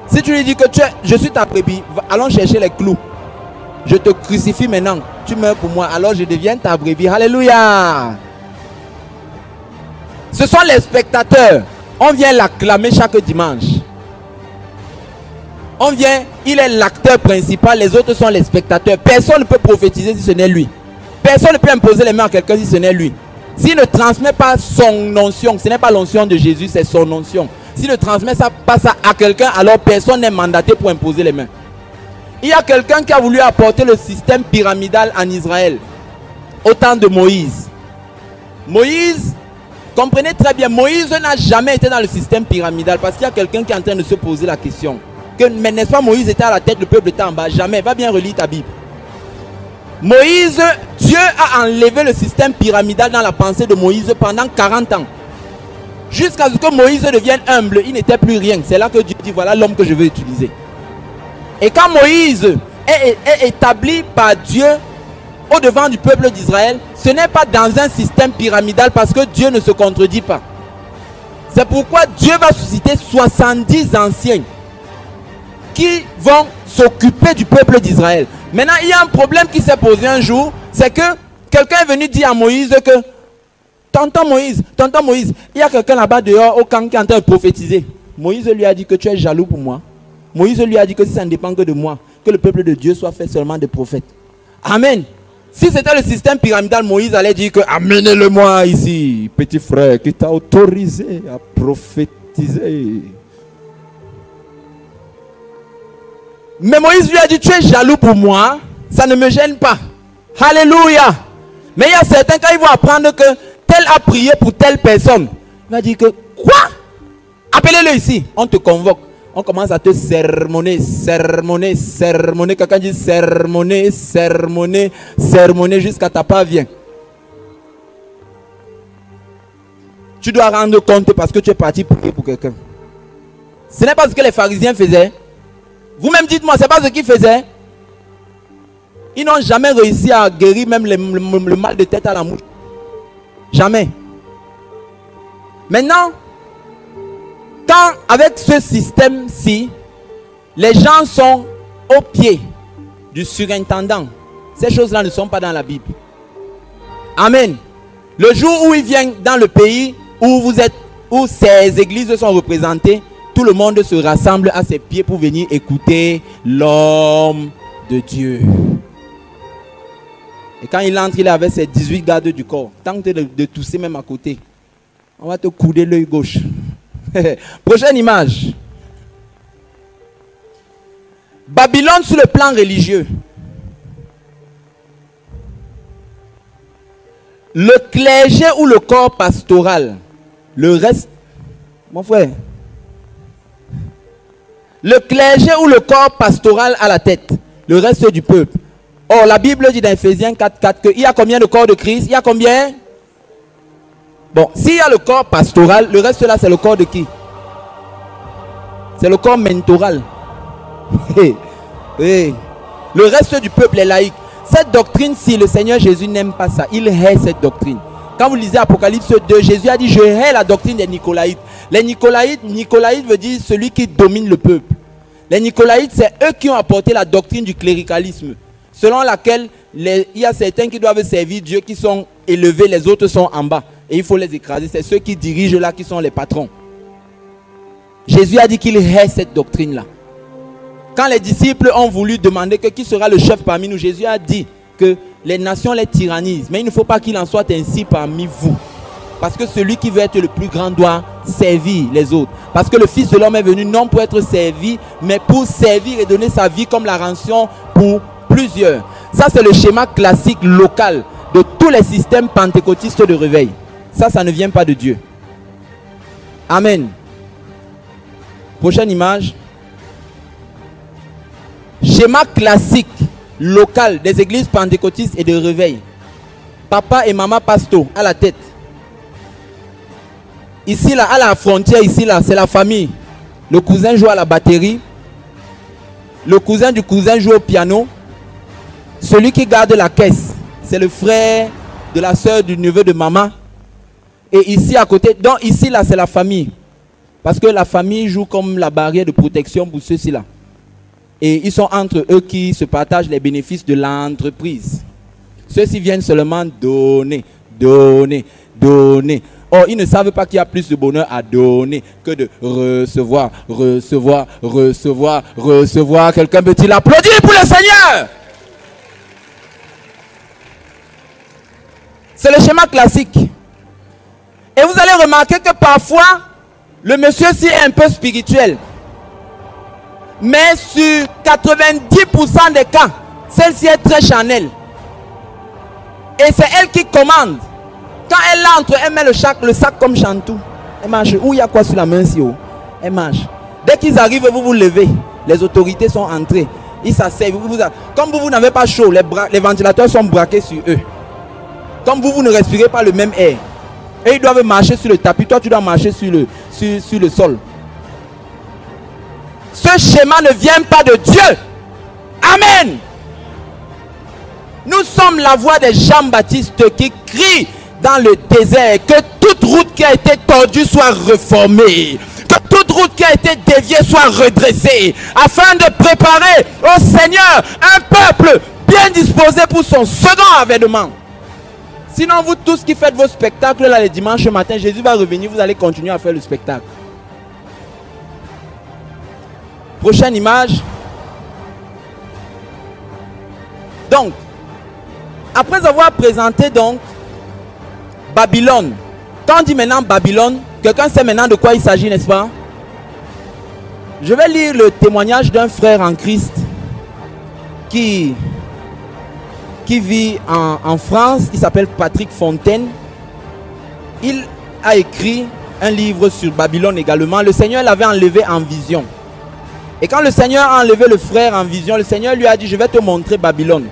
Si tu lui dis que je suis ta brebis, allons chercher les clous. Je te crucifie maintenant. Tu meurs pour moi, alors je deviens ta brebis. Alléluia. Ce sont les spectateurs. On vient l'acclamer chaque dimanche. On vient, il est l'acteur principal, les autres sont les spectateurs. Personne ne peut prophétiser si ce n'est lui. Personne ne peut imposer les mains à quelqu'un si ce n'est lui. S'il ne transmet pas son onction, ce n'est pas l'onction de Jésus, c'est son onction. S'il ne transmet pas ça à quelqu'un, alors personne n'est mandaté pour imposer les mains. Il y a quelqu'un qui a voulu apporter le système pyramidal en Israël au temps de Moïse. Moïse, comprenez très bien, Moïse n'a jamais été dans le système pyramidal parce qu'il y a quelqu'un qui est en train de se poser la question. Mais n'est-ce pas Moïse était à la tête, le peuple était en bas? Jamais. Va bien relire ta Bible. Moïse, Dieu a enlevé le système pyramidal dans la pensée de Moïse pendant 40 ans. Jusqu'à ce que Moïse devienne humble, il n'était plus rien. C'est là que Dieu dit, voilà l'homme que je veux utiliser. Et quand Moïse est établi par Dieu au devant du peuple d'Israël, ce n'est pas dans un système pyramidal parce que Dieu ne se contredit pas. C'est pourquoi Dieu va susciter 70 anciens qui vont s'occuper du peuple d'Israël. Maintenant, il y a un problème qui s'est posé un jour, c'est que quelqu'un est venu dire à Moïse que tonton Moïse, il y a quelqu'un là-bas dehors au camp qui est en train de prophétiser. Moïse lui a dit que tu es jaloux pour moi. Moïse lui a dit que si ça ne dépend que de moi, que le peuple de Dieu soit fait seulement de prophètes. Amen. Si c'était le système pyramidal, Moïse allait dire que amenez-le-moi ici, petit frère, qui t'a autorisé à prophétiser. Mais Moïse lui a dit, tu es jaloux pour moi, ça ne me gêne pas. Alléluia. Mais il y a certains, quand ils vont apprendre que tel a prié pour telle personne, il va dire que, quoi? Appelez-le ici, on te convoque. On commence à te sermonner. Quelqu'un dit sermonner jusqu'à ta part vient. Tu dois rendre compte parce que tu es parti prier pour quelqu'un. Ce n'est pas ce que les pharisiens faisaient. Vous-même dites-moi, c'est pas ce qu'ils faisaient. Ils n'ont jamais réussi à guérir même le mal de tête à la mouche. Jamais. Maintenant, quand avec ce système-ci, les gens sont au pied du surintendant, ces choses-là ne sont pas dans la Bible. Amen. Le jour où il vient dans le pays où vous êtes, où ces églises sont représentées, tout le monde se rassemble à ses pieds pour venir écouter l'homme de Dieu. Et quand il entre, il est avec ses 18 gardes du corps. Tente de tousser même à côté. On va te couder l'œil gauche. Prochaine image. Babylone sur le plan religieux. Le clergé ou le corps pastoral. Le reste, mon frère. Le clergé ou le corps pastoral à la tête. Le reste du peuple. Or, la Bible dit dans Ephésiens 4:4 qu'il y a combien de corps de Christ? Il y a combien? Bon, s'il y a le corps pastoral, le reste là, c'est le corps de qui? C'est le corps mentoral. Le reste du peuple est laïque. Cette doctrine, si le Seigneur Jésus n'aime pas ça, il hait cette doctrine. Quand vous lisez Apocalypse 2, Jésus a dit, je hais la doctrine des Nicolaïtes. Les Nicolaïtes veut dire celui qui domine le peuple. Les Nicolaïtes, c'est eux qui ont apporté la doctrine du cléricalisme, selon laquelle il y a certains qui doivent servir Dieu, qui sont élevés, les autres sont en bas. Et il faut les écraser. C'est ceux qui dirigent là, qui sont les patrons. Jésus a dit qu'il hait cette doctrine-là. Quand les disciples ont voulu demander que qui sera le chef parmi nous, Jésus a dit que les nations les tyrannisent. Mais il ne faut pas qu'il en soit ainsi parmi vous. Parce que celui qui veut être le plus grand doit servir les autres. Parce que le Fils de l'homme est venu non pour être servi, mais pour servir et donner sa vie comme la rançon pour plusieurs. Ça, c'est le schéma classique local de tous les systèmes pentecôtistes de réveil. Ça ne vient pas de Dieu. Amen. Prochaine image. Schéma classique local des églises pentecôtistes et de réveil. papa et maman pasto à la tête. Ici, là, à la frontière, ici, là, c'est la famille. Le cousin joue à la batterie. Le cousin du cousin joue au piano. Celui qui garde la caisse, c'est le frère de la soeur du neveu de maman. Et ici, à côté, donc ici, là, c'est la famille. Parce que la famille joue comme la barrière de protection pour ceux-ci, là. Et ils sont entre eux qui se partagent les bénéfices de l'entreprise. Ceux-ci viennent seulement donner, donner, donner. Or, ils ne savent pas qu'il y a plus de bonheur à donner que de recevoir, recevoir, recevoir, recevoir. Quelqu'un peut-il applaudir pour le Seigneur? C'est le schéma classique. Et vous allez remarquer que parfois, le monsieur-ci est un peu spirituel. Mais sur 90% des cas, celle-ci est très charnelle. Et c'est elle qui commande. Quand elle entre, elle met le sac comme chantou. Elle marche. Où il y a quoi sur la main si haut? Elle marche. Dès qu'ils arrivent, vous vous levez. Les autorités sont entrées. Ils s'asseyent. Comme vous n'avez pas chaud, les ventilateurs sont braqués sur eux. Comme vous ne respirez pas le même air. Et ils doivent marcher sur le tapis. Toi, tu dois marcher sur le sol. Ce schéma ne vient pas de Dieu. Amen. Nous sommes la voix des Jean-Baptiste qui crient dans le désert que toute route qui a été tordue soit reformée. Que toute route qui a été déviée soit redressée. Afin de préparer au Seigneur un peuple bien disposé pour son second avènement. Sinon, vous tous qui faites vos spectacles là les dimanches matin, Jésus va revenir, vous allez continuer à faire le spectacle. Prochaine image. Donc, après avoir présenté donc Babylone, quand on dit maintenant Babylone, quelqu'un sait maintenant de quoi il s'agit, n'est-ce pas? Je vais lire le témoignage d'un frère en Christ qui vit en France. Il s'appelle Patrick Fontaine. Il a écrit un livre sur Babylone également. Le Seigneur l'avait enlevé en vision. Et quand le Seigneur a enlevé le frère en vision, le Seigneur lui a dit, je vais te montrer Babylone.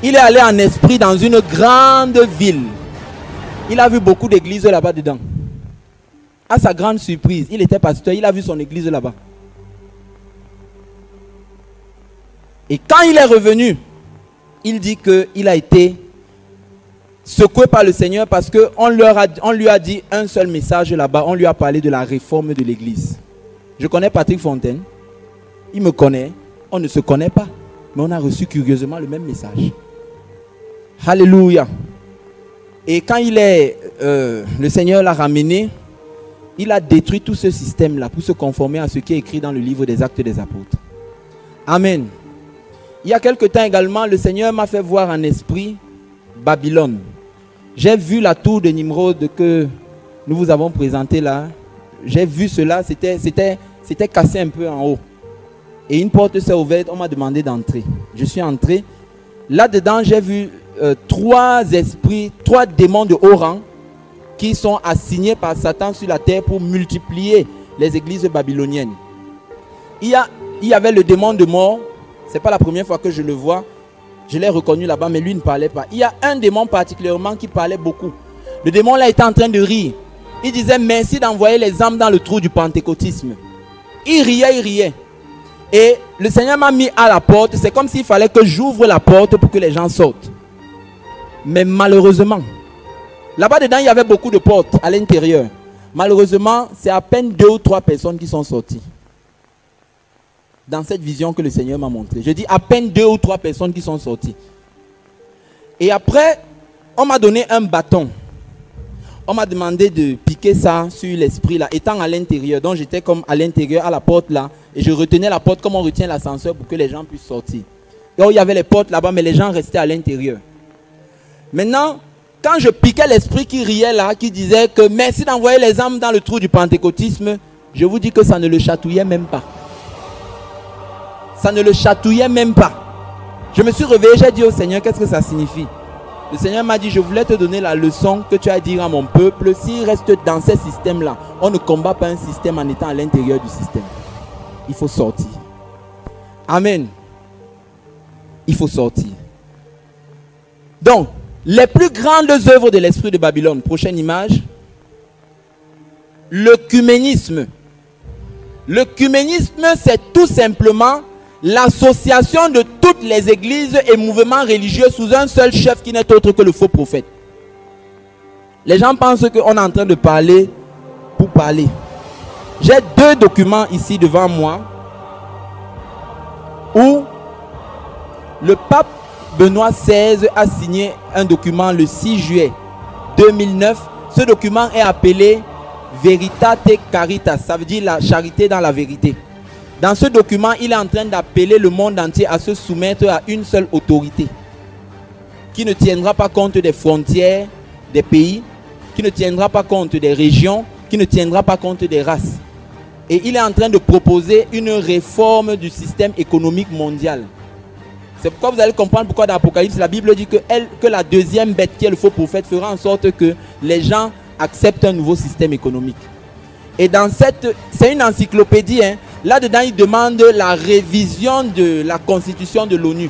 Il est allé en esprit dans une grande ville. Il a vu beaucoup d'églises là-bas dedans. À sa grande surprise, il était pasteur, il a vu son église là-bas. Et quand il est revenu, il dit qu'il a été secoué par le Seigneur parce qu'on lui a dit un seul message là-bas. On lui a parlé de la réforme de l'église. Je connais Patrick Fontaine. Il me connaît. On ne se connaît pas. Mais on a reçu curieusement le même message. Alléluia. Et quand le Seigneur l'a ramené, il a détruit tout ce système-là pour se conformer à ce qui est écrit dans le livre des Actes des Apôtres. Amen. Il y a quelque temps également, le Seigneur m'a fait voir en esprit Babylone. J'ai vu la tour de Nimrod que nous vous avons présentée là. J'ai vu cela, c'était cassé un peu en haut. Et une porte s'est ouverte, on m'a demandé d'entrer. Je suis entré. Là-dedans, j'ai vu 3 esprits, 3 démons de haut rang qui sont assignés par Satan sur la terre pour multiplier les églises babyloniennes. Il y avait le démon de mort. Ce n'est pas la première fois que je le vois. Je l'ai reconnu là-bas, mais lui ne parlait pas. Il y a un démon particulièrement qui parlait beaucoup. Le démon là était en train de rire. Il disait merci d'envoyer les âmes dans le trou du pentecôtisme. Il riait. Et le Seigneur m'a mis à la porte. C'est comme s'il fallait que j'ouvre la porte pour que les gens sortent. Mais malheureusement, là-bas dedans, il y avait beaucoup de portes à l'intérieur. Malheureusement, c'est à peine 2 ou 3 personnes qui sont sorties. Dans cette vision que le Seigneur m'a montrée. Je dis à peine 2 ou 3 personnes qui sont sorties. Et après, on m'a donné un bâton. On m'a demandé de piquer ça sur l'esprit là, étant à l'intérieur. Donc j'étais comme à l'intérieur, à la porte là. Et je retenais la porte comme on retient l'ascenseur pour que les gens puissent sortir. Donc il y avait les portes là-bas, mais les gens restaient à l'intérieur. Maintenant, quand je piquais l'esprit qui riait là, qui disait que merci d'envoyer les âmes dans le trou du pentecôtisme, je vous dis que ça ne le chatouillait même pas. Ça ne le chatouillait même pas. Je me suis réveillé, j'ai dit au Seigneur, qu'est-ce que ça signifie? Le Seigneur m'a dit, je voulais te donner la leçon que tu as dit à mon peuple. S'il reste dans ces systèmes-là, on ne combat pas un système en étant à l'intérieur du système. Il faut sortir. Amen. Il faut sortir. Donc, Les plus grandes œuvres de l'esprit de Babylone. Prochaine image. L'œcuménisme. L'œcuménisme, c'est tout simplement l'association de toutes les églises et mouvements religieux sous un seul chef qui n'est autre que le faux prophète. Les gens pensent qu'on est en train de parler pour parler. J'ai 2 documents ici devant moi où le pape Benoît XVI a signé un document le 6 juillet 2009. Ce document est appelé Veritate Caritas, ça veut dire la charité dans la vérité. Dans ce document, il est en train d'appeler le monde entier à se soumettre à une seule autorité qui ne tiendra pas compte des frontières des pays, qui ne tiendra pas compte des régions, qui ne tiendra pas compte des races. Et il est en train de proposer une réforme du système économique mondial. C'est pourquoi vous allez comprendre pourquoi dans l'Apocalypse, la Bible dit que la deuxième bête qui est le faux prophète fera en sorte que les gens acceptent un nouveau système économique. Et dans c'est une encyclopédie, hein. Là-dedans, il demande la révision de la constitution de l'ONU.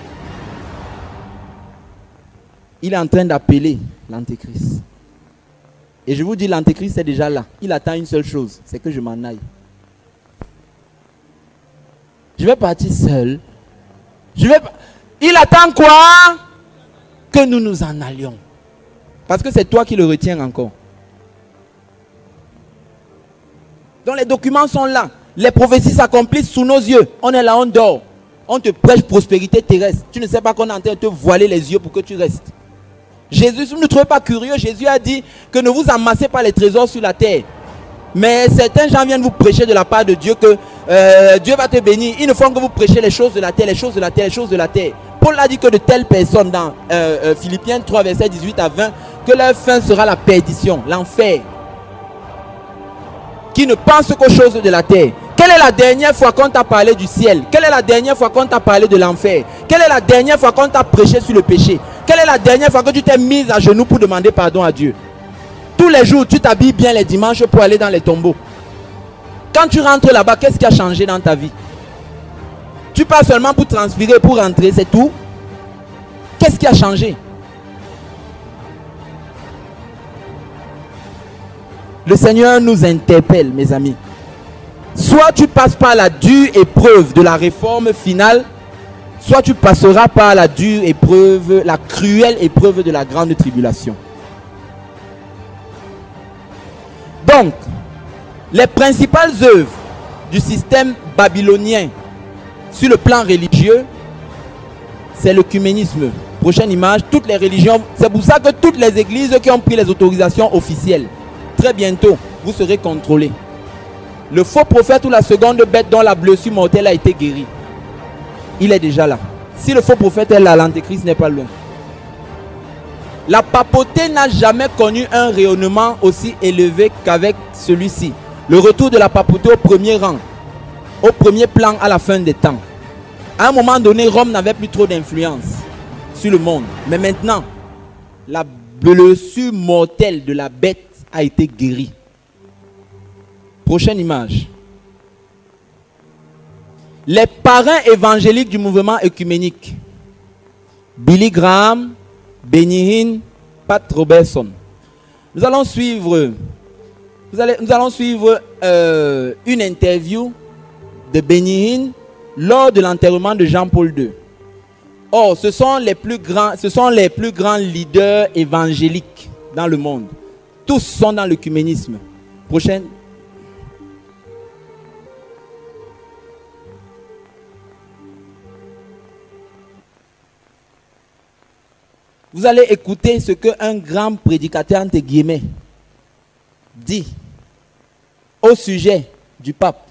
Il est en train d'appeler l'Antéchrist. Et je vous dis, l'Antéchrist est déjà là. Il attend une seule chose, c'est que je m'en aille. Je vais partir seul. Il attend quoi? Que nous nous en allions. Parce que c'est toi qui le retiens encore. Donc les documents sont là. Les prophéties s'accomplissent sous nos yeux. On est là, on dort. On te prêche prospérité terrestre. Tu ne sais pas qu'on est en train de te voiler les yeux pour que tu restes. Jésus, si vous ne trouvez pas curieux, Jésus a dit que ne vous amassez pas les trésors sur la terre. Mais certains gens viennent vous prêcher de la part de Dieu que Dieu va te bénir. Ils ne font que vous prêcher les choses de la terre, les choses de la terre, les choses de la terre. Paul a dit que de telles personnes dans Philippiens 3, versets 18 à 20, que leur fin sera la perdition, l'enfer. Qui ne pensent qu'aux choses de la terre. Quelle est la dernière fois qu'on t'a parlé du ciel? Quelle est la dernière fois qu'on t'a parlé de l'enfer? Quelle est la dernière fois qu'on t'a prêché sur le péché? Quelle est la dernière fois que tu t'es mise à genoux pour demander pardon à Dieu? Tous les jours, tu t'habilles bien les dimanches pour aller dans les tombeaux. Quand tu rentres là-bas, qu'est-ce qui a changé dans ta vie? Tu pars seulement pour transpirer, pour rentrer, c'est tout? Qu'est-ce qui a changé? Le Seigneur nous interpelle, mes amis. Soit tu passes par la dure épreuve de la réforme finale, soit tu passeras par la dure épreuve, la cruelle épreuve de la grande tribulation. Donc, les principales œuvres du système babylonien sur le plan religieux, c'est l'œcuménisme. Prochaine image, toutes les religions, c'est pour ça que toutes les églises qui ont pris les autorisations officielles, très bientôt, vous serez contrôlés. Le faux prophète ou la seconde bête dont la blessure mortelle a été guérie, il est déjà là. Si le faux prophète est là, l'antéchrist n'est pas loin. La papauté n'a jamais connu un rayonnement aussi élevé qu'avec celui-ci. Le retour de la papauté au premier rang, au premier plan à la fin des temps. À un moment donné, Rome n'avait plus trop d'influence sur le monde. Mais maintenant, la blessure mortelle de la bête a été guérie. Prochaine image. Les parrains évangéliques du mouvement œcuménique. Billy Graham, Benny Hinn, Pat Robertson. Nous allons suivre une interview de Benny Hinn lors de l'enterrement de Jean-Paul II. Or, ce sont les plus grands leaders évangéliques dans le monde. Tous sont dans l'œcuménisme. Prochaine. Vous allez écouter ce qu'un grand prédicateur, entre guillemets, dit au sujet du pape.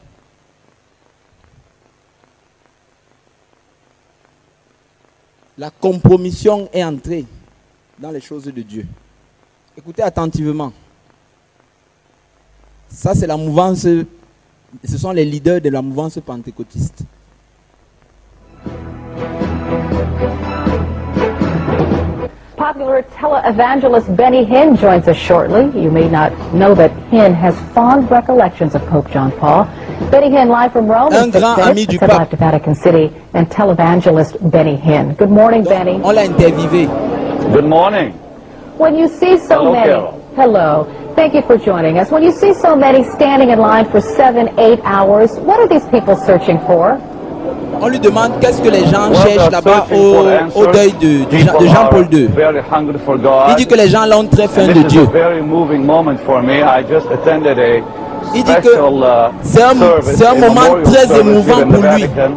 La compromission est entrée dans les choses de Dieu. Écoutez attentivement. Ça, c'est la mouvance, ce sont les leaders de la mouvance pentecôtiste. Popular televangelist Benny Hinn joins us shortly. You may not know that Hinn has fond recollections of Pope John Paul. Benny Hinn live from Rome. Un grand ami du pape. Live to Vatican City and televangelist Benny Hinn. Good morning, Benny. On l'a interviewé. Good morning. when you see so Hello, many, Carol. hello, thank you for joining us. When you see so many standing in line for 7, 8 hours, what are these people searching for? On lui demande qu'est-ce que les gens Well, cherchent they're là-bas searching for au answers. deuil de People Jean-Paul are II. very hungry for God. Il dit que les gens l'ont très faim And de this is Dieu. a very moving moment for me. I just attended a Il dit que special c'est un service, a moment memorial très service émouvant here in the pour lui. Vatican.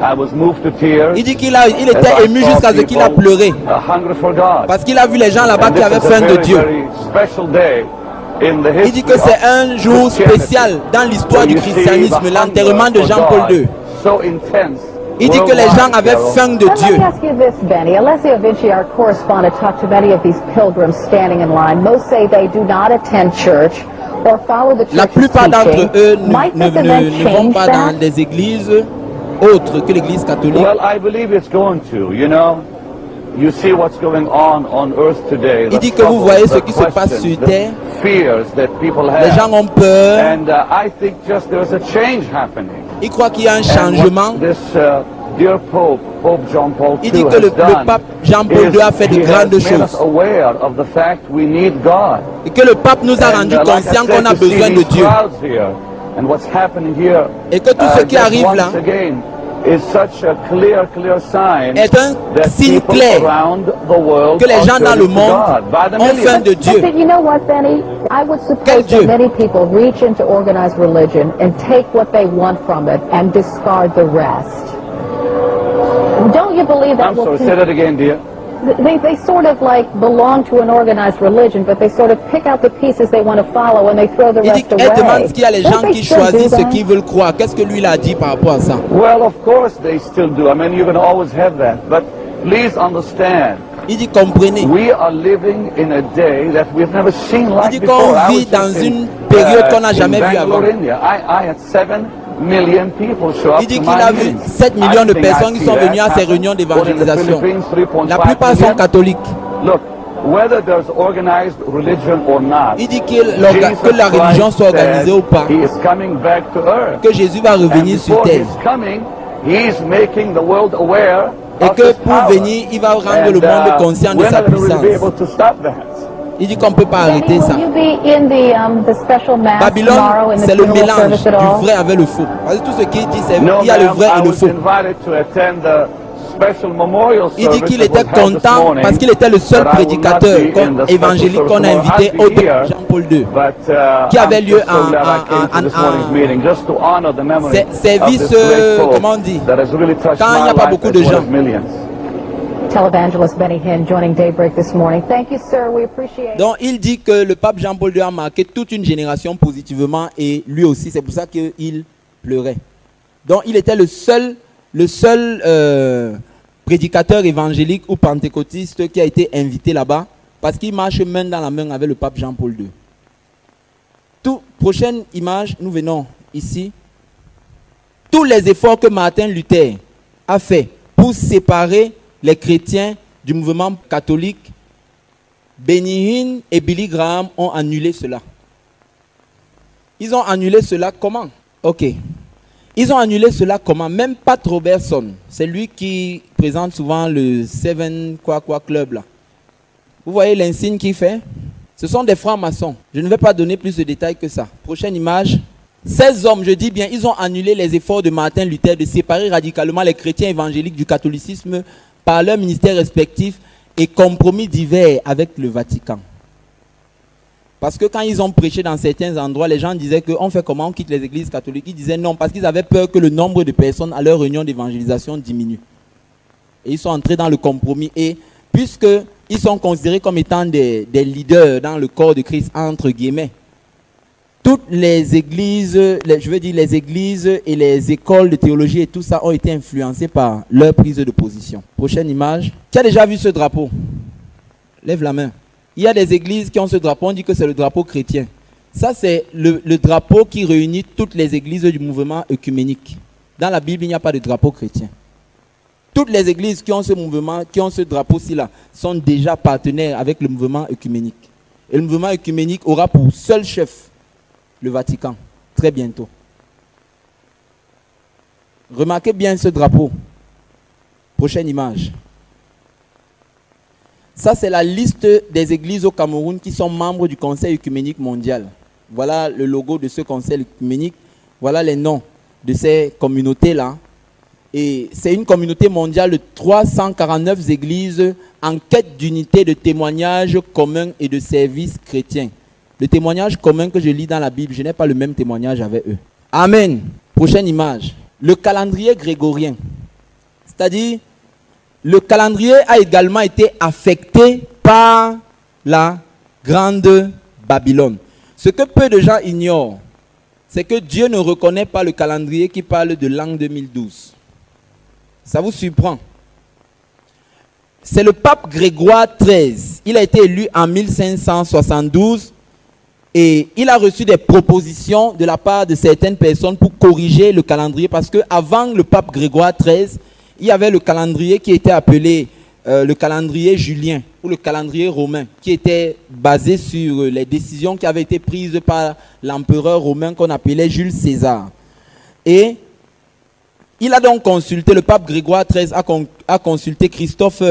I was moved to tears. Il dit qu'il as était I ému saw jusqu'à ce qu'il a people, pleuré. hungry for God. Parce qu'il a vu les gens là-bas And qui this avaient is a faim de very, Dieu. very special day in the Il dit que history c'est un of jour Christianity, spécial dans l'histoire where du you see christianisme, the l'enterrement de hunger for Jean-Paul II. God so intense. Il dit que les gens Worldwide, avaient Carol. faim de Let Dieu. me ask you this, Benny. Alessio Vinci, our correspondent, talked to many of these pilgrims standing in line. Most say they do not attend church or follow the La church's plupart d'entre teaching. eux Might this event ne vont change pas that? dans des églises autres que l'église catholique. Well, I believe it's going to. You know, you see what's going on earth today. Il dit que vous voyez ce qui se passe sur terre. Fears that people have. Les gens ont peur. And I think just there's a change happening. Il croit qu'il y a un And changement. what this dear Pope John Paul II Il dit que le has done pape Jean-Paul II a fait de he has grandes made us choses. aware of the fact we need God. Et que le pape nous a And, rendu like I conscients said, qu'on a to see besoin de these Dieu. crowds here and what's happening here, Et que tout ce qui just arrive once là again is such a clear sign est un that signe people clair around the world que les gens are dans le turning to monde God by the ont faim millions. de Dieu. But you know what, Benny? I would Quel suppose Dieu? that many people reach into organized religion and take what they want from it and discard the rest. Don't you believe that I'm sorry, say that again, dear. They sort of like belong to an organized religion, but they sort of pick out the pieces they want to follow and they throw the Il dit rest qu'elle demande away. ce qu'il y a les Don't gens they qui still do choisissent ce that? qu'ils veulent croire. Qu'est-ce que lui il a dit par rapport à ça? Well, of course they still do. I mean, you're going to always have that. But please understand, Il dit comprenez. we are living in a day that we've never seen like dit before. qu'on I vit was just dans in, une période qu'on n'a in jamais vue Bangalore, avant. India. I had 7 million people show up Il dit to qu'il my a vu meetings. 7 millions de I think I personnes qui see sont that venues à ces happen. réunions Or in the d'évangélisation. Philippines, 3.5 La plupart sont million. catholiques. Look, whether there's organized religion or not, Il dit que Jesus la religion Christ soit organisée said ou pas, he is coming back to earth. que Jésus va And revenir sur before terre. he's coming, he's making the world aware Et of que his pour power. venir, il va rendre le And, monde conscient de we're sa not going to be puissance. able to stop that. Il dit qu'on ne peut pas Benny, arrêter ça. will you be in the special mass tomorrow Babylone, in the c'est le funeral mélange service at all? du vrai avec le faux. Parce que tout ce qu'il dit, c'est No, il y a le ma'am, vrai I et le was faux. invited to attend the special memorial Il dit service qu'il that était was held this content morning, parce qu'il était le seul but I will not prédicateur be in the évangélique special qu'on a service invité tomorrow. au I'll be here, Jean-Paul II. but, qui avait I'm lieu just so glad I came to this morning's meeting, just to honor the memory of service, this great pope comment on dit, that has really touched quand il n'y my a pas life beaucoup as de well gens. as millions. Televangelist Benny Hinn joining Daybreak this morning. Thank you, sir. We appreciate it. Donc il dit que le pape Jean-Paul II a marqué toute une génération positivement et lui aussi, c'est pour ça qu'il pleurait. Donc il était le seul prédicateur évangélique ou pentecôtiste qui a été invité là-bas parce qu'il marche main dans la main avec le pape Jean-Paul II. Prochaine image, nous venons ici. Tous les efforts que Martin Luther a fait pour séparer les chrétiens du mouvement catholique, Benny Hinn et Billy Graham ont annulé cela. Ils ont annulé cela comment? Ok. Ils ont annulé cela comment? Même Pat Robertson, c'est lui qui présente souvent le Seven Club là. Vous voyez l'insigne qu'il fait? Ce sont des francs-maçons. Je ne vais pas donner plus de détails que ça. Prochaine image. Ces hommes, je dis bien, ils ont annulé les efforts de Martin Luther de séparer radicalement les chrétiens évangéliques du catholicisme par leurs ministères respectifs et compromis divers avec le Vatican. Parce que quand ils ont prêché dans certains endroits, les gens disaient qu'on fait comment, on quitte les églises catholiques. Ils disaient non, parce qu'ils avaient peur que le nombre de personnes à leur réunion d'évangélisation diminue. Et ils sont entrés dans le compromis. Et puisqu'ils sont considérés comme étant des leaders dans le corps de Christ, entre guillemets, toutes les églises, les églises et les écoles de théologie et tout ça ont été influencées par leur prise de position. Prochaine image. Qui a déjà vu ce drapeau? Lève la main. Il y a des églises qui ont ce drapeau, on dit que c'est le drapeau chrétien. Ça, c'est le drapeau qui réunit toutes les églises du mouvement œcuménique. Dans la Bible, il n'y a pas de drapeau chrétien. Toutes les églises qui ont ce mouvement, qui ont ce drapeau-ci là, sont déjà partenaires avec le mouvement œcuménique. Et le mouvement œcuménique aura pour seul chef le Vatican, très bientôt. Remarquez bien ce drapeau. Prochaine image. Ça, c'est la liste des églises au Cameroun qui sont membres du Conseil œcuménique mondial. Voilà le logo de ce Conseil œcuménique. Voilà les noms de ces communautés-là. Et c'est une communauté mondiale de 349 églises en quête d'unité, de témoignages communs et de services chrétiens. Le témoignage commun que je lis dans la Bible, je n'ai pas le même témoignage avec eux. Amen. Prochaine image. Le calendrier grégorien. C'est-à-dire, le calendrier a également été affecté par la grande Babylone. Ce que peu de gens ignorent, c'est que Dieu ne reconnaît pas le calendrier qui parle de l'an 2012. Ça vous surprend? C'est le pape Grégoire XIII. Il a été élu en 1572 et il a reçu des propositions de la part de certaines personnes pour corriger le calendrier parce qu'avant le pape Grégoire XIII, il y avait le calendrier qui était appelé le calendrier julien ou le calendrier romain qui était basé sur les décisions qui avaient été prises par l'empereur romain qu'on appelait Jules César. Et il a donc consulté, le pape Grégoire XIII a consulté Christophe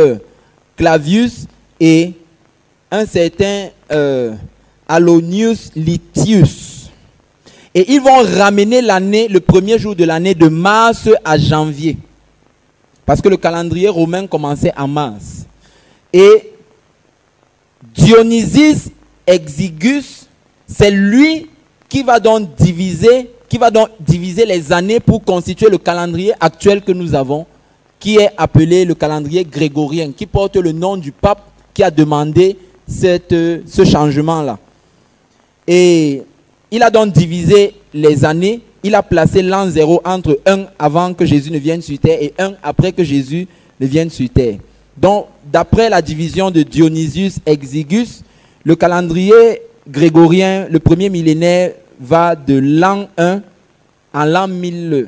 Clavius et un certain Alonius Litius. Et ils vont ramener l'année, le premier jour de l'année de mars à janvier. Parce que le calendrier romain commençait en mars. Et Dionysius Exiguus, c'est lui qui va donc diviser les années pour constituer le calendrier actuel que nous avons, qui est appelé le calendrier grégorien, qui porte le nom du pape qui a demandé ce changement-là. Et il a donc divisé les années. Il a placé l'an 0 entre 1 avant que Jésus ne vienne sur terre et 1 après que Jésus ne vienne sur terre. Donc, d'après la division de Dionysius Exiguus, le calendrier grégorien, le premier millénaire, va de l'an 1 à l'an 1000.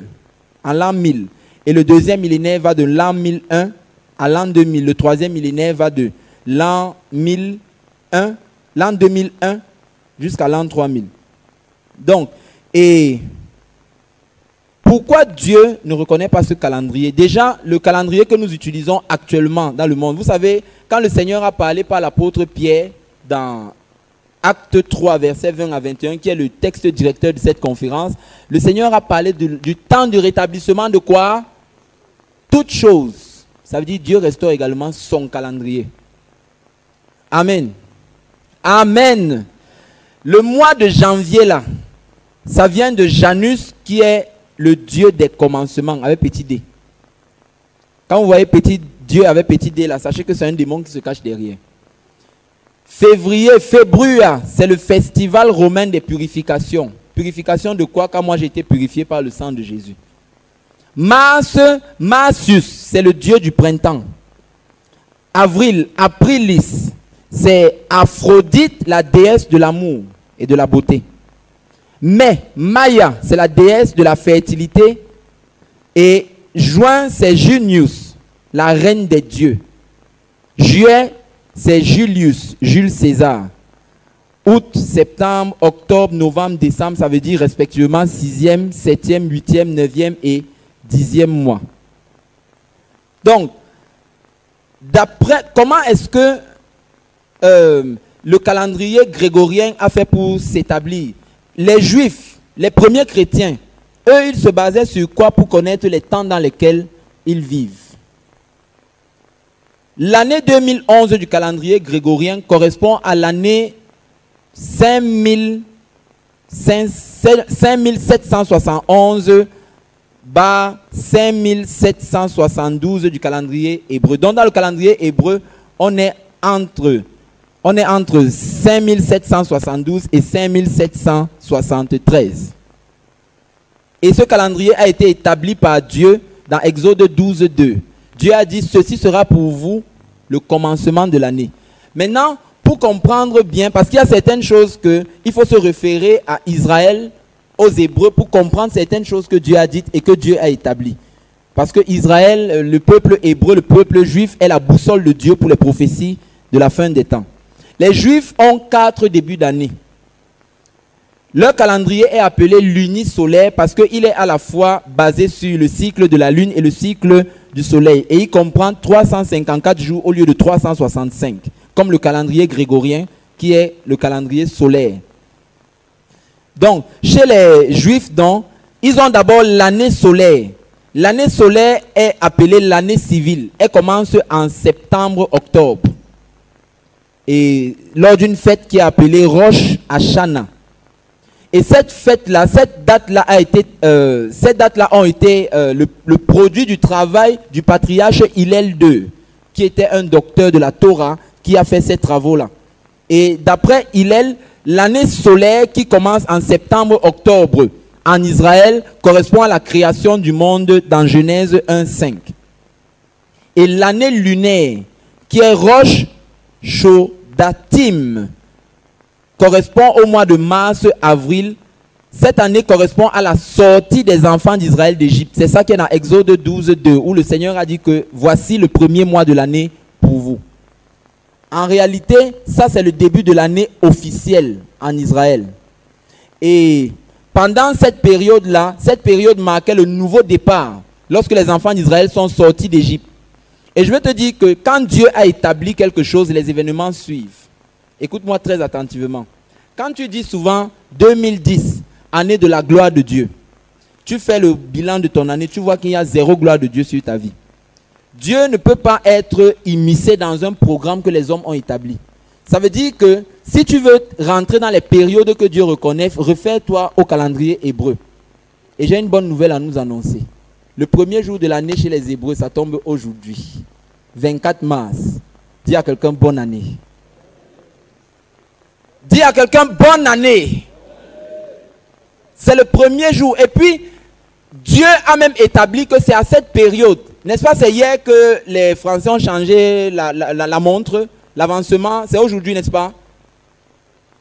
Et le deuxième millénaire va de l'an 1001 à l'an 2000. Le troisième millénaire va de l'an 1001, l'an 2001 jusqu'à l'an 3000. Donc, et pourquoi Dieu ne reconnaît pas ce calendrier? Déjà, le calendrier que nous utilisons actuellement dans le monde, vous savez, quand le Seigneur a parlé par l'apôtre Pierre dans Acte 3, versets 20 à 21, qui est le texte directeur de cette conférence, le Seigneur a parlé du temps du rétablissement de quoi? Toutes choses. Ça veut dire Dieu restaure également son calendrier. Amen. Amen. Le mois de janvier là, ça vient de Janus qui est le Dieu des commencements avec petit d. Quand vous voyez petit Dieu avec petit d là, sachez que c'est un démon qui se cache derrière. Février, Fébrua, c'est le festival romain des purifications. Purification de quoi? Car moi j'ai été purifié par le sang de Jésus. Mars, Marsus, c'est le Dieu du printemps. Avril, Aprilis, c'est Aphrodite, la déesse de l'amour et de la beauté. Mai, Maya, c'est la déesse de la fertilité. Et juin, c'est Junius, la reine des dieux. Juillet, c'est Julius, Jules César. Août, septembre, octobre, novembre, décembre, ça veut dire respectivement 6e, 7e, 8e, 9e et 10e mois. Donc, d'après, comment est-ce que le calendrier grégorien a fait pour s'établir? Les Juifs, les premiers chrétiens, eux, ils se basaient sur quoi pour connaître les temps dans lesquels ils vivent? L'année 2011 du calendrier grégorien correspond à l'année 5771 bas 5772 du calendrier hébreu. Donc dans le calendrier hébreu, on est entre 5772 et 5773. Et ce calendrier a été établi par Dieu dans Exode 12:2. Dieu a dit, ceci sera pour vous le commencement de l'année. Maintenant, pour comprendre bien, parce qu'il y a certaines choses qu'il faut se référer à Israël, aux Hébreux, pour comprendre certaines choses que Dieu a dites et que Dieu a établies. Parce que Israël, le peuple hébreu, le peuple juif, est la boussole de Dieu pour les prophéties de la fin des temps. Les Juifs ont 4 débuts d'année. Leur calendrier est appelé lunisolaire parce qu'il est à la fois basé sur le cycle de la lune et le cycle du soleil. Et il comprend 354 jours au lieu de 365, comme le calendrier grégorien qui est le calendrier solaire. Donc, chez les Juifs, donc, ils ont d'abord l'année solaire. L'année solaire est appelée l'année civile. Elle commence en septembre-octobre. Et lors d'une fête qui est appelée Rosh Hashanah. Et cette fête-là, cette date-là ont été le produit du travail du patriarche Hillel II, qui était un docteur de la Torah, qui a fait ces travaux-là. Et d'après Hillel, l'année solaire qui commence en septembre-octobre en Israël correspond à la création du monde dans Genèse 1:5. Et l'année lunaire qui est Rosh Chodatim correspond au mois de mars-avril. Cette année correspond à la sortie des enfants d'Israël d'Égypte. C'est ça qui est dans Exode 12:2 où le Seigneur a dit que voici le premier mois de l'année pour vous. En réalité, ça c'est le début de l'année officielle en Israël. Et pendant cette période-là, cette période marquait le nouveau départ lorsque les enfants d'Israël sont sortis d'Égypte. Et je veux te dire que quand Dieu a établi quelque chose, les événements suivent. Écoute-moi très attentivement. Quand tu dis souvent 2010, année de la gloire de Dieu, tu fais le bilan de ton année, tu vois qu'il y a 0 gloire de Dieu sur ta vie. Dieu ne peut pas être immiscé dans un programme que les hommes ont établi. Ça veut dire que si tu veux rentrer dans les périodes que Dieu reconnaît, réfère-toi au calendrier hébreu. Et j'ai une bonne nouvelle à nous annoncer. Le premier jour de l'année chez les Hébreux, ça tombe aujourd'hui. 24 mars. Dis à quelqu'un bonne année. Dis à quelqu'un bonne année. C'est le premier jour. Et puis, Dieu a même établi que c'est à cette période. N'est-ce pas, c'est hier que les Français ont changé la montre, l'avancement. C'est aujourd'hui, n'est-ce pas?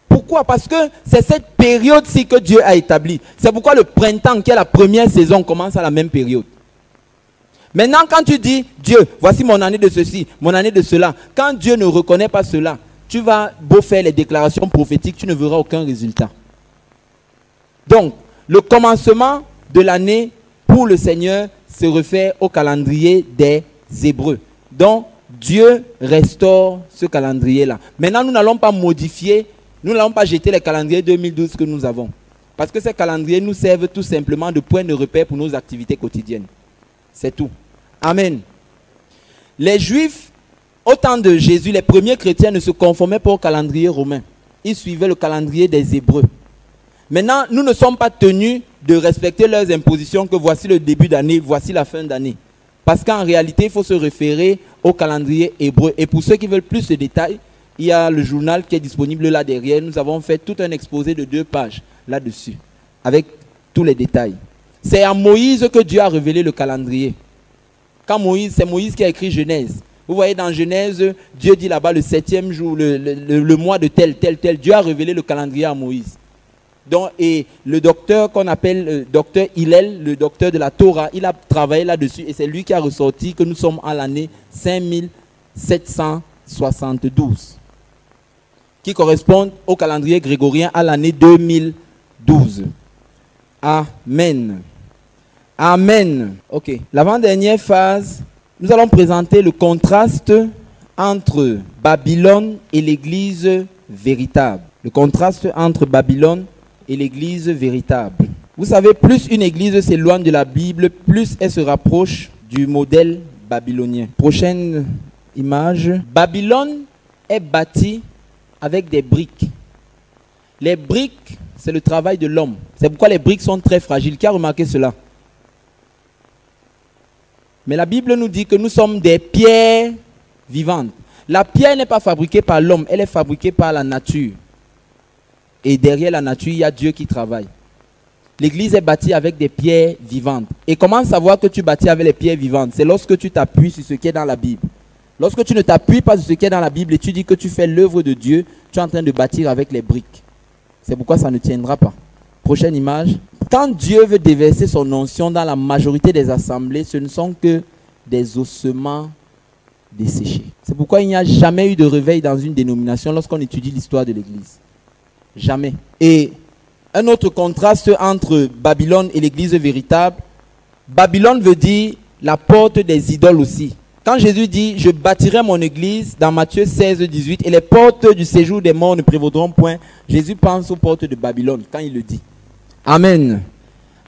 Pourquoi? Parce que c'est cette période-ci que Dieu a établi. C'est pourquoi le printemps, qui est la première saison, commence à la même période. Maintenant, quand tu dis, Dieu, voici mon année de ceci, mon année de cela, quand Dieu ne reconnaît pas cela, tu vas beau faire les déclarations prophétiques, tu ne verras aucun résultat. Donc, le commencement de l'année pour le Seigneur se réfère au calendrier des Hébreux. Donc, Dieu restaure ce calendrier-là. Maintenant, nous n'allons pas modifier, nous n'allons pas jeter les calendriers 2012 que nous avons. Parce que ces calendriers nous servent tout simplement de point de repère pour nos activités quotidiennes. C'est tout. Amen. Les Juifs, au temps de Jésus, les premiers chrétiens ne se conformaient pas au calendrier romain. Ils suivaient le calendrier des Hébreux. Maintenant, nous ne sommes pas tenus de respecter leurs impositions que voici le début d'année, voici la fin d'année. Parce qu'en réalité, il faut se référer au calendrier hébreu. Et pour ceux qui veulent plus de détails, il y a le journal qui est disponible là derrière. Nous avons fait tout un exposé de 2 pages là-dessus, avec tous les détails. C'est à Moïse que Dieu a révélé le calendrier. Quand c'est Moïse qui a écrit Genèse. Vous voyez dans Genèse, Dieu dit là-bas le 7e jour, le mois de tel. Dieu a révélé le calendrier à Moïse. Donc, et le docteur qu'on appelle docteur Hillel, le docteur de la Torah, il a travaillé là-dessus et c'est lui qui a ressorti que nous sommes à l'année 5772, qui correspond au calendrier grégorien à l'année 2012. Amen. Amen. Ok. L'avant-dernière phase, nous allons présenter le contraste entre Babylone et l'Église véritable. Le contraste entre Babylone et l'Église véritable. Vous savez, plus une Église s'éloigne de la Bible, plus elle se rapproche du modèle babylonien. Prochaine image. Babylone est bâtie avec des briques. Les briques, c'est le travail de l'homme. C'est pourquoi les briques sont très fragiles. Qui a remarqué cela? Mais la Bible nous dit que nous sommes des pierres vivantes. La pierre n'est pas fabriquée par l'homme, elle est fabriquée par la nature. Et derrière la nature, il y a Dieu qui travaille. L'église est bâtie avec des pierres vivantes. Et comment savoir que tu bâtis avec les pierres vivantes? C'est lorsque tu t'appuies sur ce qui est dans la Bible. Lorsque tu ne t'appuies pas sur ce qui est dans la Bible et tu dis que tu fais l'œuvre de Dieu, tu es en train de bâtir avec les briques. C'est pourquoi ça ne tiendra pas. Prochaine image. Quand Dieu veut déverser son onction dans la majorité des assemblées, ce ne sont que des ossements desséchés. C'est pourquoi il n'y a jamais eu de réveil dans une dénomination lorsqu'on étudie l'histoire de l'église. Jamais. Et Un autre contraste entre Babylone et l'église véritable. Babylone veut dire la porte des idoles aussi. Quand Jésus dit « Je bâtirai mon église » dans Matthieu 16, 18, et les portes du séjour des morts ne prévaudront point, Jésus pense aux portes de Babylone quand il le dit. Amen.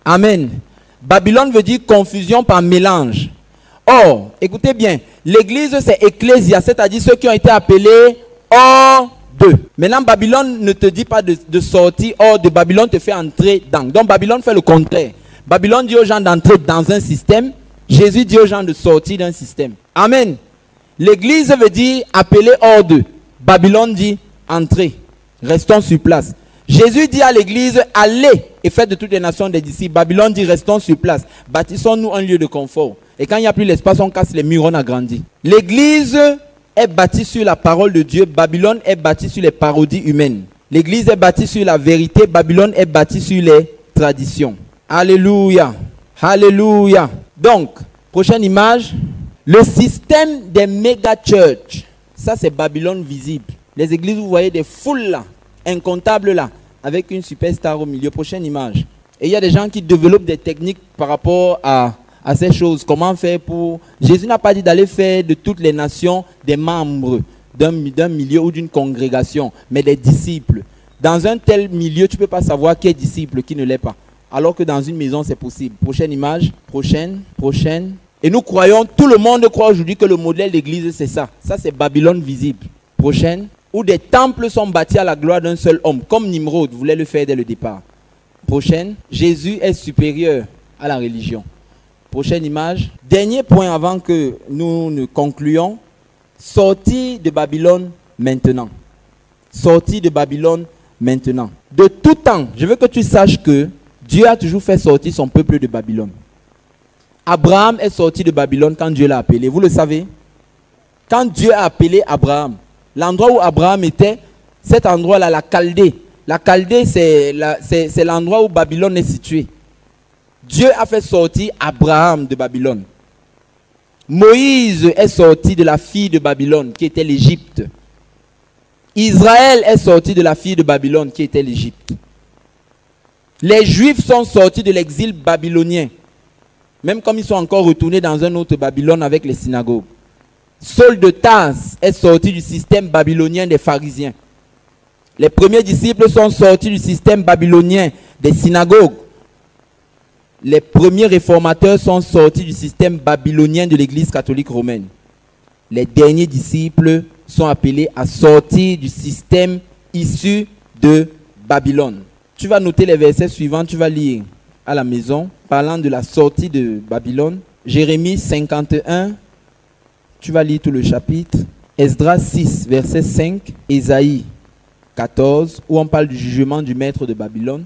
Amen. Babylone veut dire confusion par mélange. Or, écoutez bien, l'église c'est ecclésia, c'est-à-dire ceux qui ont été appelés hors d'eux. Maintenant, Babylone ne te dit pas de sortir hors de Babylone, te fait entrer dans. Donc, Babylone fait le contraire. Babylone dit aux gens d'entrer dans un système. Jésus dit aux gens de sortir d'un système. Amen. L'église veut dire appeler hors d'eux. Babylone dit entrer. Restons sur place. Jésus dit à l'église, allez et faites de toutes les nations des disciples. Babylone dit, restons sur place. Bâtissons-nous un lieu de confort. Et quand il n'y a plus l'espace, on casse les murs, on agrandit. L'église est bâtie sur la parole de Dieu. Babylone est bâtie sur les parodies humaines. L'église est bâtie sur la vérité. Babylone est bâtie sur les traditions. Alléluia. Alléluia. Donc, prochaine image. Le système des méga-churches. Ça, c'est Babylone visible. Les églises, vous voyez des foules là, incomptables là, avec une superstar au milieu. Prochaine image. Et il y a des gens qui développent des techniques par rapport à ces choses. Comment faire pour... Jésus n'a pas dit d'aller faire de toutes les nations des membres d'un milieu ou d'une congrégation, mais des disciples. Dans un tel milieu, tu ne peux pas savoir qui est disciple, qui ne l'est pas. Alors que dans une maison, c'est possible. Prochaine image. Prochaine. Et nous croyons, tout le monde croit aujourd'hui que le modèle d'église, c'est ça. Ça, c'est Babylone visible. Prochaine. Où des temples sont bâtis à la gloire d'un seul homme, comme Nimrod voulait le faire dès le départ. Prochaine. Jésus est supérieur à la religion. Prochaine image. Dernier point avant que nous ne concluions. Sortie de Babylone maintenant. Sortie de Babylone maintenant. De tout temps, je veux que tu saches que Dieu a toujours fait sortir son peuple de Babylone. Abraham est sorti de Babylone quand Dieu l'a appelé. Vous le savez? Quand Dieu a appelé Abraham, l'endroit où Abraham était, cet endroit-là, la Chaldée. La Chaldée, c'est l'endroit où Babylone est située. Dieu a fait sortir Abraham de Babylone. Moïse est sorti de la fille de Babylone, qui était l'Égypte. Israël est sorti de la fille de Babylone, qui était l'Égypte. Les Juifs sont sortis de l'exil babylonien, même comme ils sont encore retournés dans un autre Babylone avec les synagogues. Saul de Tarse est sorti du système babylonien des pharisiens. Les premiers disciples sont sortis du système babylonien des synagogues. Les premiers réformateurs sont sortis du système babylonien de l'Église catholique romaine. Les derniers disciples sont appelés à sortir du système issu de Babylone. Tu vas noter les versets suivants, tu vas lire à la maison, parlant de la sortie de Babylone. Jérémie 51, tu vas lire tout le chapitre. Esdras 6, verset 5. Ésaïe 14, où on parle du jugement du maître de Babylone,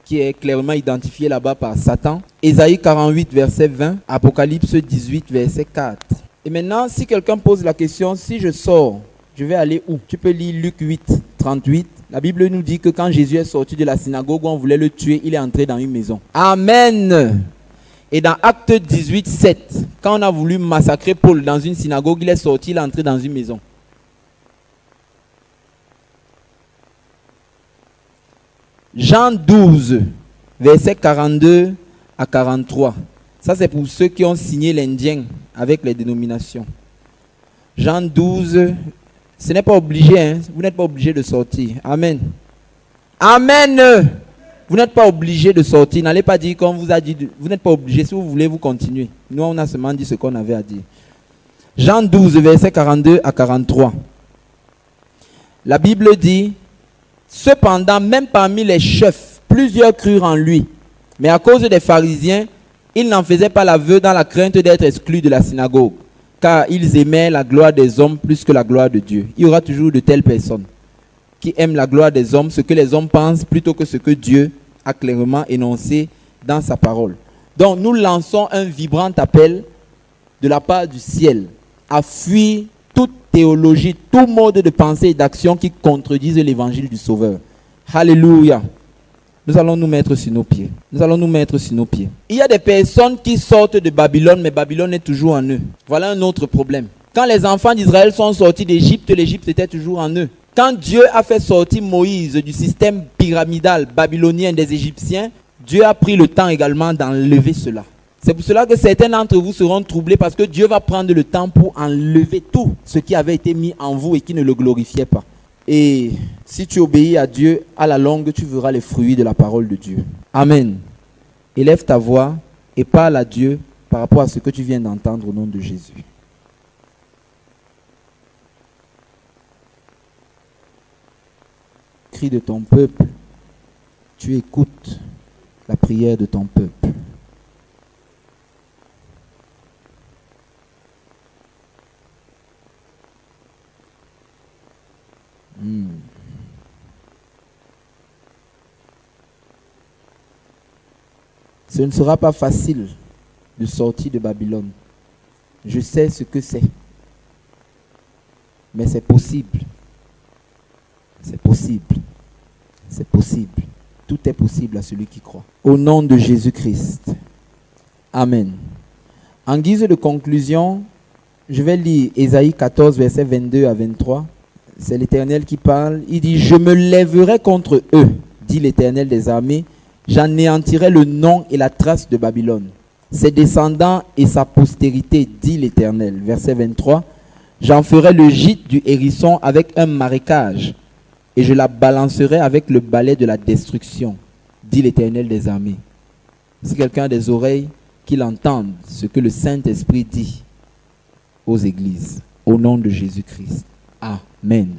qui est clairement identifié là-bas par Satan. Ésaïe 48, verset 20. Apocalypse 18, verset 4. Et maintenant, si quelqu'un pose la question, si je sors, je vais aller où? Tu peux lire Luc 8, 38. La Bible nous dit que quand Jésus est sorti de la synagogue où on voulait le tuer, il est entré dans une maison. Amen. Et dans Acte 18, 7, quand on a voulu massacrer Paul dans une synagogue, il est sorti, il est entré dans une maison. Jean 12, versets 42 à 43. Ça, c'est pour ceux qui ont signé l'Indien avec les dénominations. Jean 12, ce n'est pas obligé, hein? Vous n'êtes pas obligé de sortir. Amen. Amen. Vous n'êtes pas obligé de sortir. N'allez pas dire qu'on vous a dit. Vous n'êtes pas obligé. Si vous voulez, vous continuez. Nous, on a seulement dit ce qu'on avait à dire. Jean 12, versets 42 à 43. La Bible dit, cependant, même parmi les chefs, plusieurs crurent en lui. Mais à cause des pharisiens, ils n'en faisaient pas l'aveu dans la crainte d'être exclus de la synagogue, car ils aimaient la gloire des hommes plus que la gloire de Dieu. Il y aura toujours de telles personnes qui aiment la gloire des hommes, ce que les hommes pensent, plutôt que ce que Dieu a clairement énoncé dans sa parole. Donc nous lançons un vibrant appel de la part du ciel à fuir toute théologie, tout mode de pensée et d'action qui contredisent l'évangile du Sauveur. Alléluia. Nous allons nous mettre sur nos pieds. Nous allons nous mettre sur nos pieds. Il y a des personnes qui sortent de Babylone, mais Babylone est toujours en eux. Voilà un autre problème. Quand les enfants d'Israël sont sortis d'Égypte, l'Égypte était toujours en eux. Quand Dieu a fait sortir Moïse du système pyramidal babylonien des Égyptiens, Dieu a pris le temps également d'enlever cela. C'est pour cela que certains d'entre vous seront troublés parce que Dieu va prendre le temps pour enlever tout ce qui avait été mis en vous et qui ne le glorifiait pas. Et si tu obéis à Dieu, à la longue, tu verras les fruits de la parole de Dieu. Amen. Élève ta voix et parle à Dieu par rapport à ce que tu viens d'entendre au nom de Jésus. Cri de ton peuple, tu écoutes la prière de ton peuple. Ce ne sera pas facile de sortir de Babylone. Je sais ce que c'est. Mais c'est possible. C'est possible. C'est possible. Tout est possible à celui qui croit. Au nom de Jésus-Christ. Amen. En guise de conclusion, je vais lire Ésaïe 14, versets 22 à 23. C'est l'Éternel qui parle. Il dit, « Je me lèverai contre eux, dit l'Éternel des armées. J'anéantirai le nom et la trace de Babylone. Ses descendants et sa postérité, dit l'Éternel. » Verset 23. « J'en ferai le gîte du hérisson avec un marécage, et je la balancerai avec le balai de la destruction, dit l'Éternel des armées. » Si quelqu'un a des oreilles, qu'il entende ce que le Saint-Esprit dit aux églises. Au nom de Jésus-Christ. Amen.